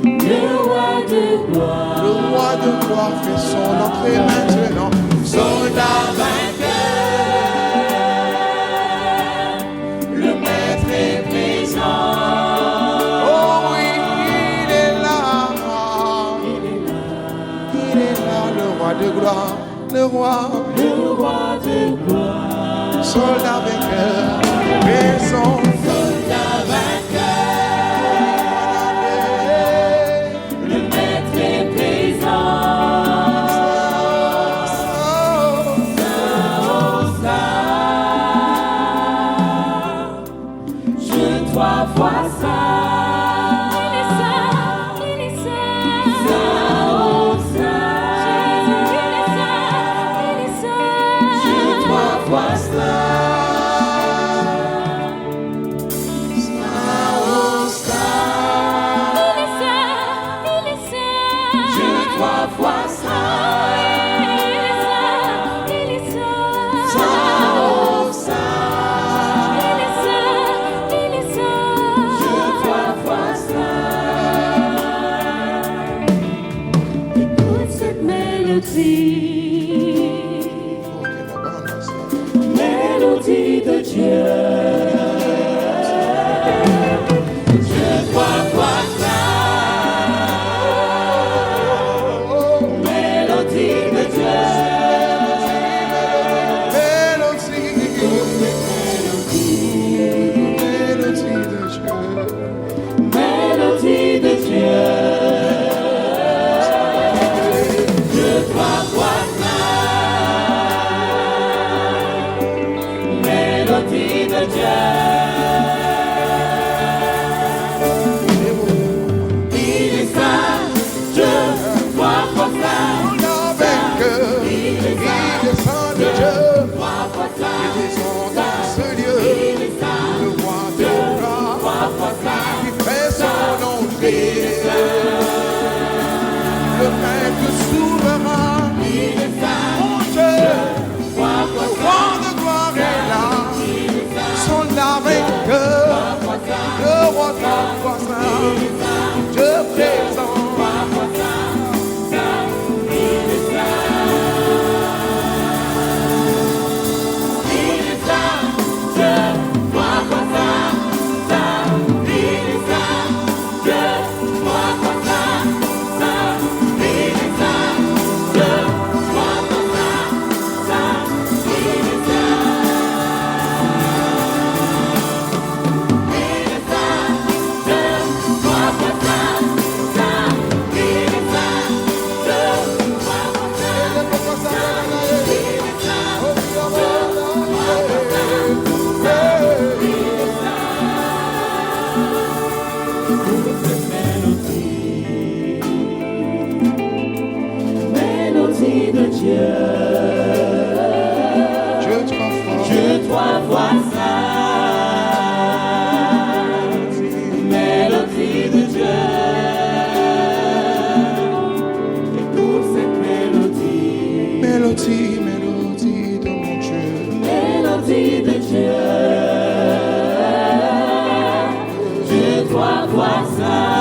Le roi de gloire. Le roi de gloire fait son entrée maintenant. Soldat vainqueur, Le maître est présent. oh oui, il est là. Il est là, le roi de gloire. Le roi, Le roi de gloire. soldat vainqueur, fait son Soldat vainqueur. Le maître est présent. Je trois fois ça. Il est ça. Ça, oh, ça. trois fois saint. Il est saint. Saint, oh saint. Il est saint. Dieu trois fois saint. Écoute cette mélodie. Mélodie de Dieu. Dieu trois fois saint. Mélodie de Dieu. Mélodie de Dieu. Dieu trois fois saint. Mélodie de Dieu. Il est saint, Dieu trois fois saint. Il est saint, Dieu trois fois saint. Il est saint, Le roi Dieu des rois, trois fois saint. qui fait son entrée. Le maître souverain, Il est saint, mon Dieu, trois le fois roi de gloire est là. Son âme vainqueur, le roi trois fois saint, Dieu présent. Mélodie de Dieu. Dieu trois fois saint. Mélodie de Dieu. Écoute cette mélodie. Mélodie, mélodie de mon Dieu. Mélodie de Dieu. Dieu trois fois saint.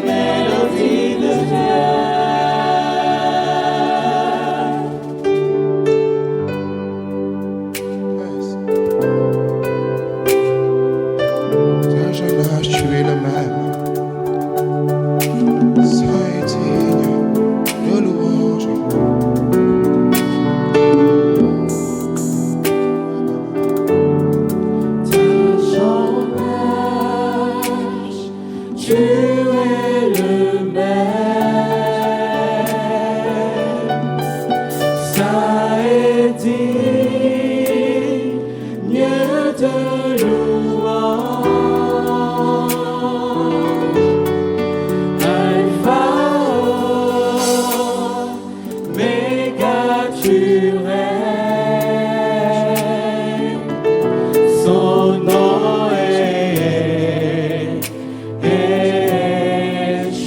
Mélodie de Dieu. D'un jeune âge, tu es le même. Saint et digne de louange. Tu es le même, saint et digne de louange. Alpha, Oméga, tu règnes. Son nom est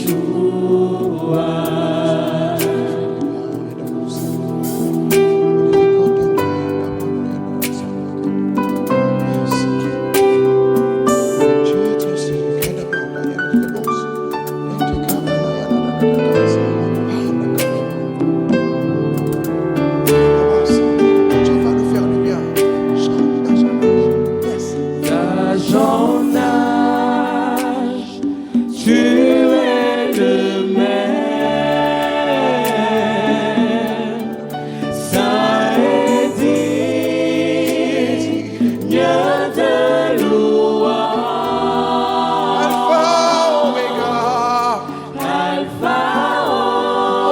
Yeshua. Dieu va nous faire du bien. Yes. À ton âge, tu es le même, saint et digne de louange. Alpha, Alpha,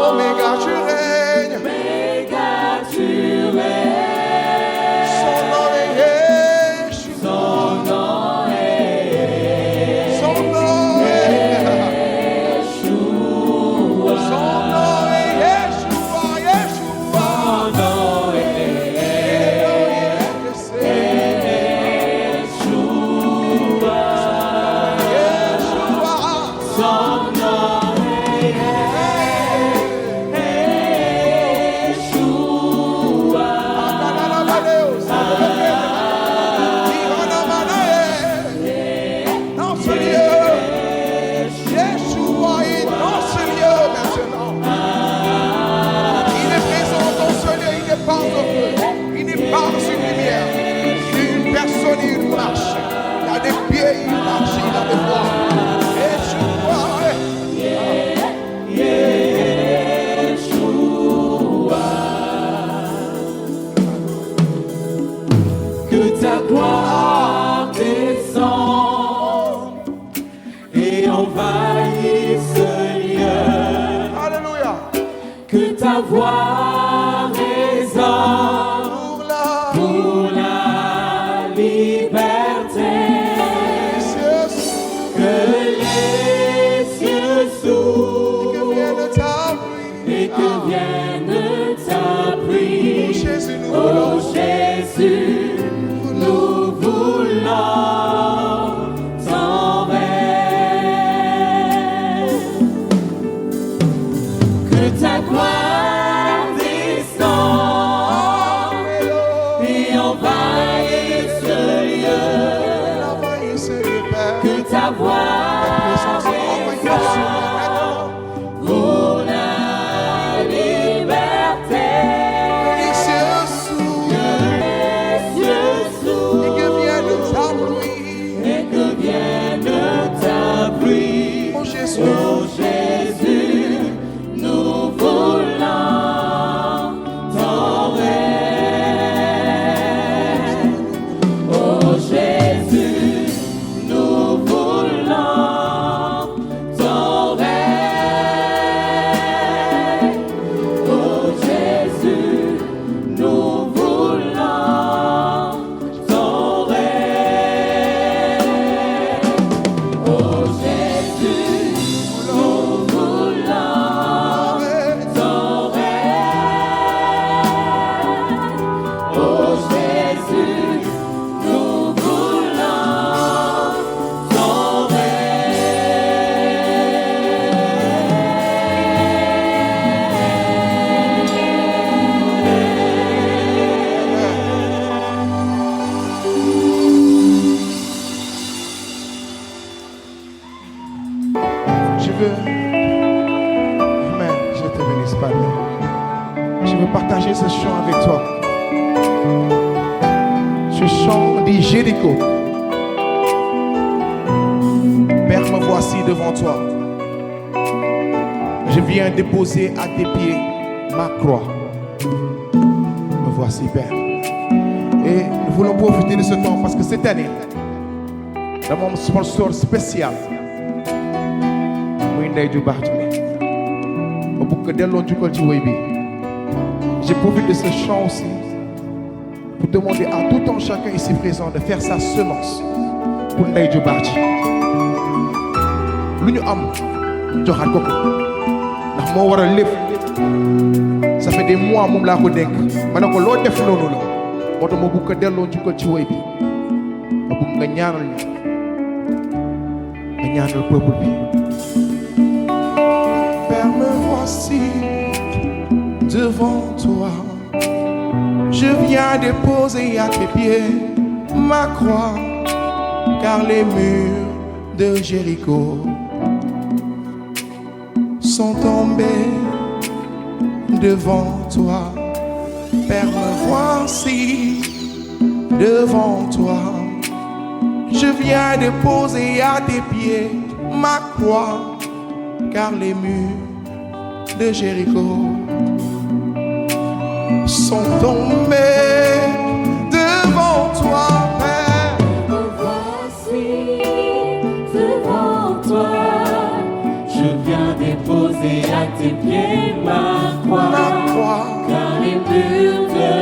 Oméga, tu règnes. Oméga, tu règnes. Son nom est Yeshua. Son nom est Son nom est Ta voix résonne pour la liberté, que les cieux s'ouvrent et que vienne ta prise. Oh Jésus, nous voulons ton règne, que ta gloire ta voix pour la liberté, les cieux s'ouvrent et que vienne ta pluie. Oh Jésus, nous voulons ton règne. Oh Jésus, nous voulons ton règne. Oh Jésus, nous voulons ton règne. Oh Jésus, nous voulons ton règne. Oh Jésus, nous voulons ton Je veux, Amen, je te bénisse, Père. Je veux partager ce chant avec toi. Ce chant dit Jéricho. Père, me voici devant toi. Je viens déposer à tes pieds ma croix. Me voici, Père. Et nous voulons profiter de ce temps parce que cette année, dans mon sponsor spécial, je profite de ce chant aussi pour demander à tout un chacun ici présent de faire sa semence pour Ndeye Diou Barchi. Lu ñu am joxaat ko ndax moo war a lépp. Ça fait des mois moom laa ko dénk ma ne ko loo def noonu la moo tax ma bëgg ko delloo njukkal ci woy bi ma bëgg nga ñaanal ñu nga ñaanal peuple bi. Père, me voici devant toi. Je viens déposer à tes pieds ma croix, car les murs de Jéricho sont tombés devant toi. Père, me voici devant toi. Je viens déposer à tes pieds ma croix, car les murs de Jéricho sont tombés devant toi, Père. Me voici devant toi. Je viens déposer à tes pieds ma croix, car les murs de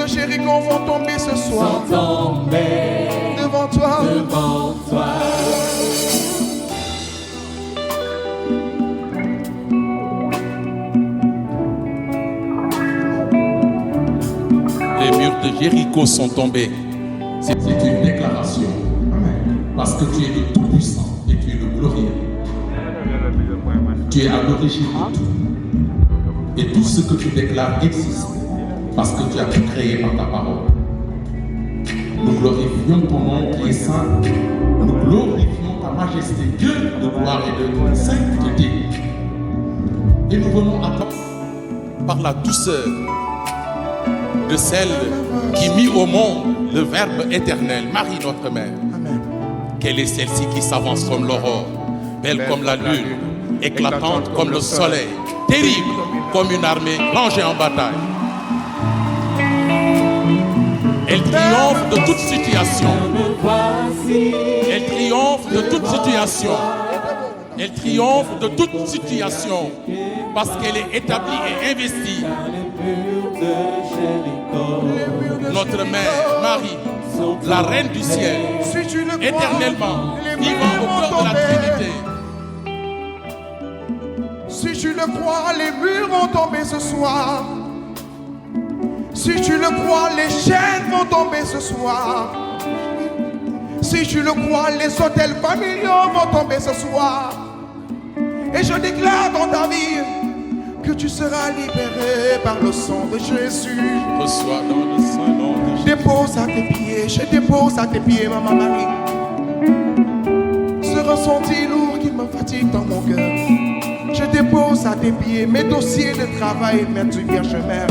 Jéricho, vont tomber ce soir. Sont tombés devant toi. Devant toi. Les murs de Jéricho sont tombés. C'est une déclaration. Parce que tu es le Tout-Puissant et tu Tu es à l'origine de tout. Et tout ce que tu déclares existe parce que tu as tout créé par ta parole. Nous glorifions ton nom qui est saint. Nous glorifions ta majesté, Dieu de gloire et de sainteté. Et nous venons à toi par la douceur de celle qui mit au monde le Verbe éternel, Marie notre Mère. Amen. Quelle est celle-ci qui s'avance comme l'aurore, belle comme la lune, éclatante comme le soleil, terrible comme une armée rangée en bataille. Elle triomphe de toute situation. Elle triomphe de toute situation. Elle triomphe de toute situation parce qu'elle est établie et investie. Notre mère, Marie, la reine du ciel, éternellement vivant au cœur de la Trinité. Si tu le crois, les murs vont tomber ce soir. Si tu le crois, les chaînes vont tomber ce soir. Si tu le crois, les hôtels familiaux vont tomber ce soir. Et je déclare dans ta vie que tu seras libéré par le sang de Jésus. Reçois dans le Saint-Nom de Jésus. Dépose à tes pieds, je dépose à tes pieds, maman Marie. Ce ressenti lourd qui me fatigue dans mon cœur. Je dépose à tes pieds mes dossiers de travail, Mère du Vierge Mère.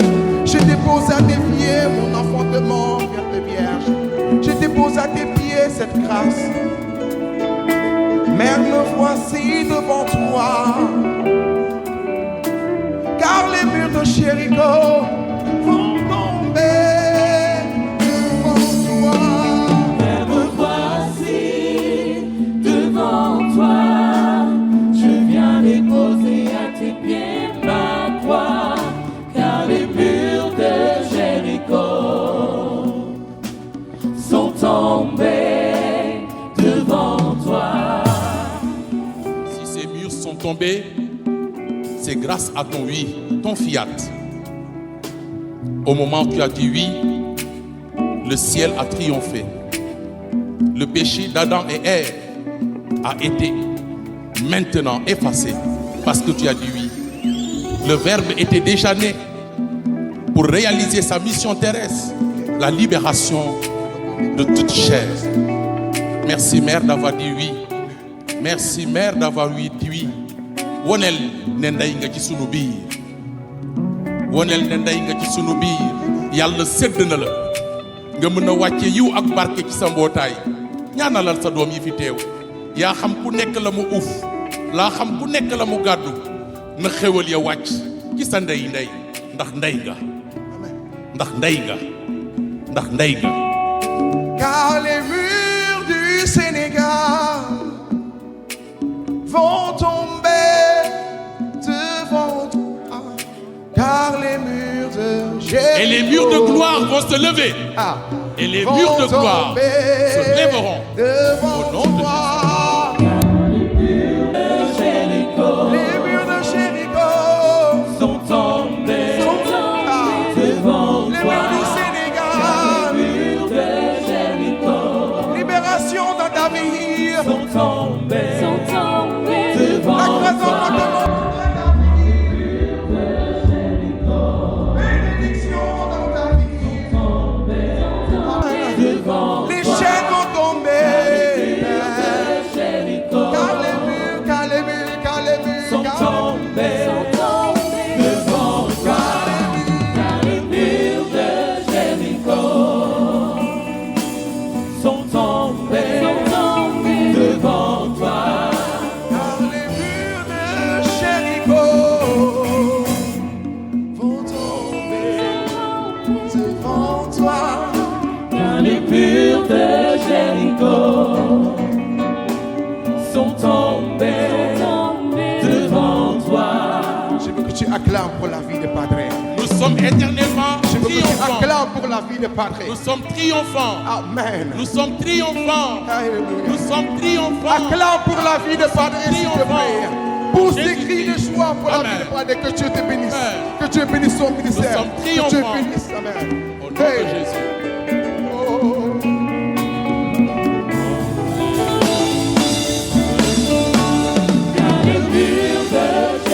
Je dépose à tes pieds mon enfantement, Mère de Vierge. Je dépose à tes pieds cette grâce. Mère, me voici devant toi. Car les murs de Jéricho vont tomber devant toi. Mère, me voici devant toi. Je viens déposer à tes pieds ma croix. Car les murs de Jéricho sont tombés devant toi. Si ces murs sont tombés, c'est grâce à ton oui, ton fiat. Au moment où tu as dit oui, le ciel a triomphé. Le péché d'Adam et Ève a été maintenant effacé parce que tu as dit oui. Le Verbe était déjà né pour réaliser sa mission terrestre, la libération de toute chair. Merci Mère d'avoir dit oui. Merci Mère d'avoir dit oui. Wonel ne nday nga ci sunu biir wonel ne nday nga ci sunu biir yàlla sedd na la nga mën a wàcce yiw ak barke ci sa mbootaay ñaanalal sa doom yi fi teew yaa xam ku nekk la mu uuf laa xam ku nekk la mu gàddu na xéwal ya wàcc ci sa ndey ndey ndax ndey nga ndax ndey nga ndax ndey nga. Car les murs du Sénégal vont tomber devant toi. Car les murs de Jéricho Et les murs de gloire vont se lever. Et les murs de gloire se lèveront au nom de Jésus. Les murs de Jéricho Sont tombés devant les toi. murs du Sénégal. Les murs de Jéricho Libération dans ta vie. sont tombés devant La grâce toi. en toi. Bénédiction dans ta vie. Devant Les chaînes vont tomber. Jéricho Car les murs, car les murs, car les murs, sont car les murs. tombés devant toi. Car les murs de Jéricho sont tombés devant toi. Car les murs de Jéricho vont tomber devant toi. Car les murs de Jéricho sont tombés devant toi. Je veux que tu acclames pour la vie de Padre. Nous sommes éternellement Je veux que tu triomphants. acclames pour la vie de Padre. Nous sommes triomphants. Amen. Nous sommes triomphants. Alléluia. Nous sommes triomphants. Acclame pour la vie de Padre, s'il te plaît. Pour ces cris de joie pour la Amen. vie de Padre, que Dieu te bénisse. Amen. Que Dieu bénisse son ministère. Nous sommes Que Dieu triomphants. bénisse. Amen. Au nom de Jésus. Oh. Car les murs de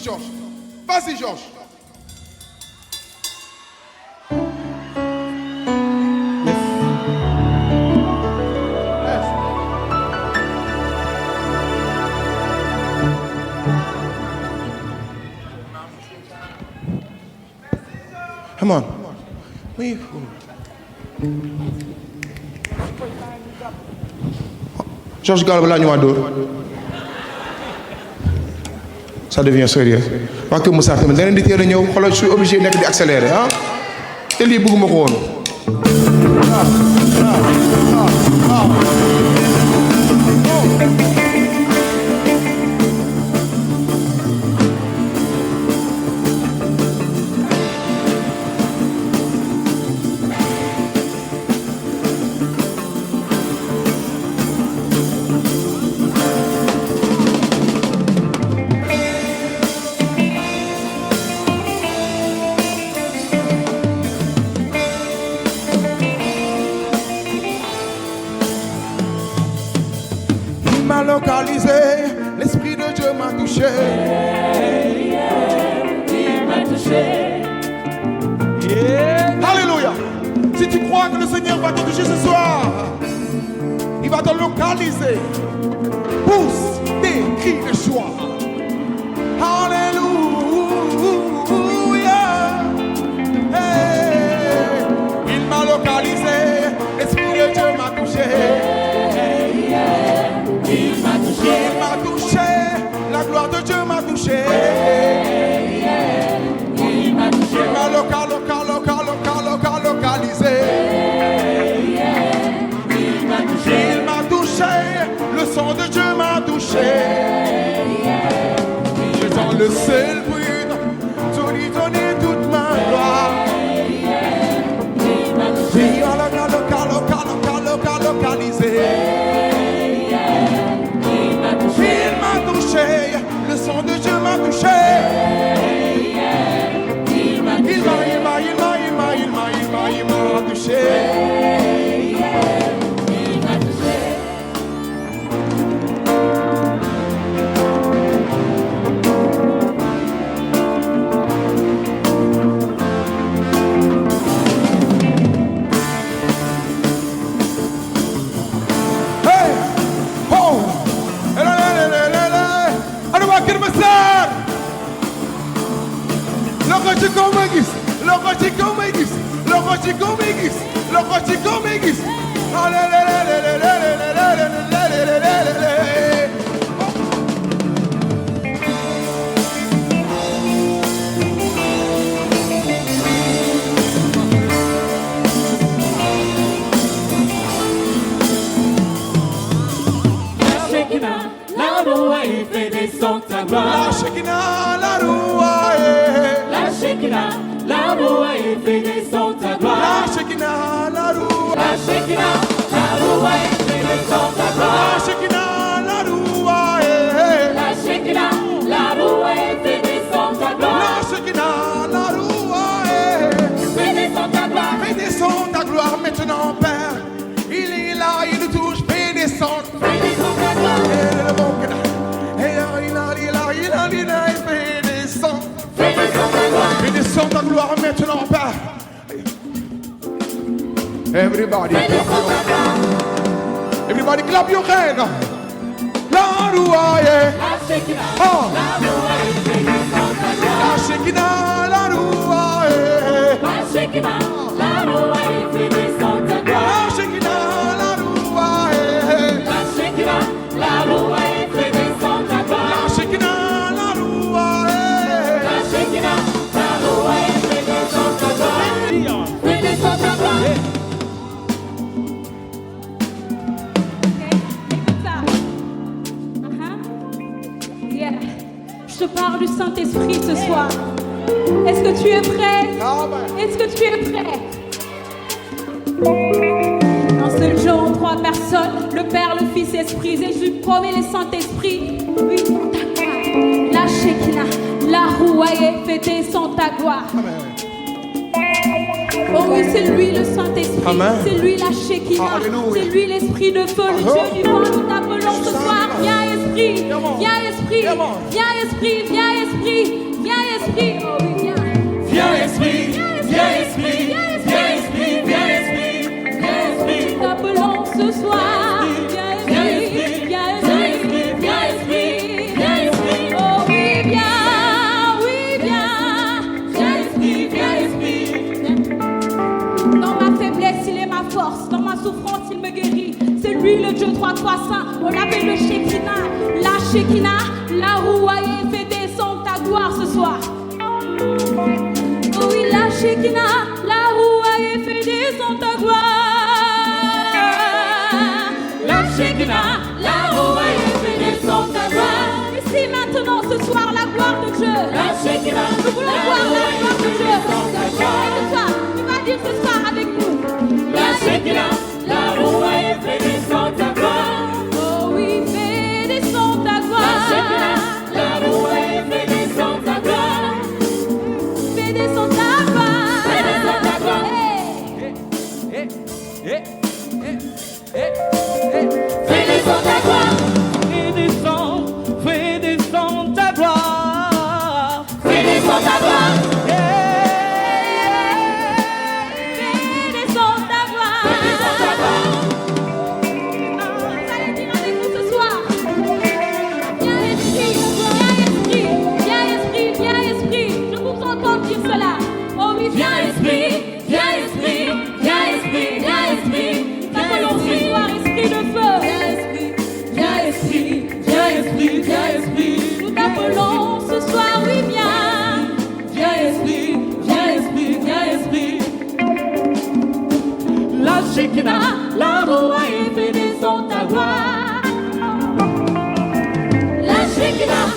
Georges. Vas-y, Georges. Come on. Oui. Georges Gallo balaa ñu waa dóor. Ça devient sérieux. waa Kër Moussa tamit da leen di teel a ñëw xoolal je suis obligé nekk di accélérer ah. te lii bëgguma ko woon. Localisé, l'Esprit de Dieu m'a touché. Il m'a touché. Alléluia. Si tu crois que le Seigneur va te toucher ce soir, il va te localiser. Pousse tes cris de joie. Alléluia. Hey. Il m'a localisé, l'Esprit de Dieu m'a touché. Il m'a touché, la gloire de Dieu m'a touché. Il m'a touché. Il m'a localisé. Il m'a touché. Il m'a touché, le sang de Dieu m'a touché. Je dans le seul but, tout lui donner toute ma gloire. Il m'a touché. Localisé. Il m'a touché, le sang de Dieu m'a touché. Il m'a touché. Il m'a touché. Il m'a touché. Hey! Oh! Ana waa Kër Massar! Loxo ci kaw may gis, loxo ci kaw may gis, loxo ci kaw may gis, loxo ci kaw may gis. La roue il fait descendre ta gloire. La Shekinah, la Rouae. La Shekinah, la roue il fait descendre ta gloire. La Shekinah, la Rouae. La Shekinah, la roue il fait descendre ta gloire. La Shekinah, la Rouae. La Shekinah, la roue il fait descendre ta gloire. La Shekinah, la Rouae. Fais descendre ta gloire. Fais descendre ta gloire maintenant, Père. Il est là, il nous touche, fais descendre. Fais descendre ta gloire. Fais descendre ta gloire maintenant, Père. Everybody, Fais descendre ta gloire. everybody clap your hands. La Rouae. La Shekinah, Oh. la roue il fait descendre ta gloire. La Shekinah, la Rouae. La Shekinah, la roue il fait descendre ta gloire. La Shekinah, la Rouae. La Shekinah, la roue il fait descendre ta gloire. La Shekinah, la Rouae. La Shekinah, la roue il fait descendre ta gloire. Fais descendre ta gloire. Yeah. Je te parle du Saint-Esprit ce soir. Est-ce que tu es prêt? Amen. Est-ce que tu es prêt? Un seul Dieu en trois personnes, le Père, le Fils, l'Esprit. Jésus promet le Saint-Esprit. Oui, ta gloire. La Shekinah, la Rouae, fait descendre ta gloire. Oh oui, c'est lui le Saint-Esprit. Amen. C'est lui la Shekinah. Alléluia. C'est lui l'Esprit de feu, le Oh. Dieu vivant. Nous t'appelons ce soir. Viens, Esprit. Viens, Esprit esprit, viens esprit, viens esprit, viens esprit, oh oui, viens. Viens esprit, viens esprit, viens esprit, viens esprit, viens esprit. Nous t'appelons ce soir. Viens esprit, viens esprit, viens esprit, viens esprit. Oh oui, viens, viens esprit, viens esprit. Dans ma faiblesse, il est ma force. Dans ma souffrance, il me guérit. C'est lui le Dieu 3 saint. On l'appelle le Shekinah. La Shekinah, la rouaille fait descendre ta gloire ce soir. Oh oui, la Shekinah, la rouaille fait descendre ta gloire. La Shekinah, la rouaille fait descendre ta gloire. Ici maintenant, ce soir, la gloire de Dieu. La Shekinah, nous voulons voir la gloire de Dieu. Et toi, tu vas dire ce soir avec nous. La Shekinah, la rouaille fait descendre ta gloire. Oh oui, fais descendre ta gloire. La Shekinah, la rouaille fait descendre ta gloire. Fais descendre ta gloire. Fais descendre ta gloire. Fais descendre ta gloire. Fais descendre ta gloire. Fais descendre ta gloire. Fais descendre ta gloire. Fais descendre ta gloire. Vous allez dire avec nous ce soir. Viens esprit, viens esprit, viens esprit, viens esprit. Je vous entends dire cela. Oh oui, viens esprit, viens esprit, viens esprit, viens esprit. Nous appelons ce soir esprit de feu. Viens esprit, viens esprit, viens esprit. Nous t'appelons ce soir, oui, viens. Viens esprit, viens esprit, viens esprit. La Shekinah, La rouaille fait descendre ta gloire. La Shekinah,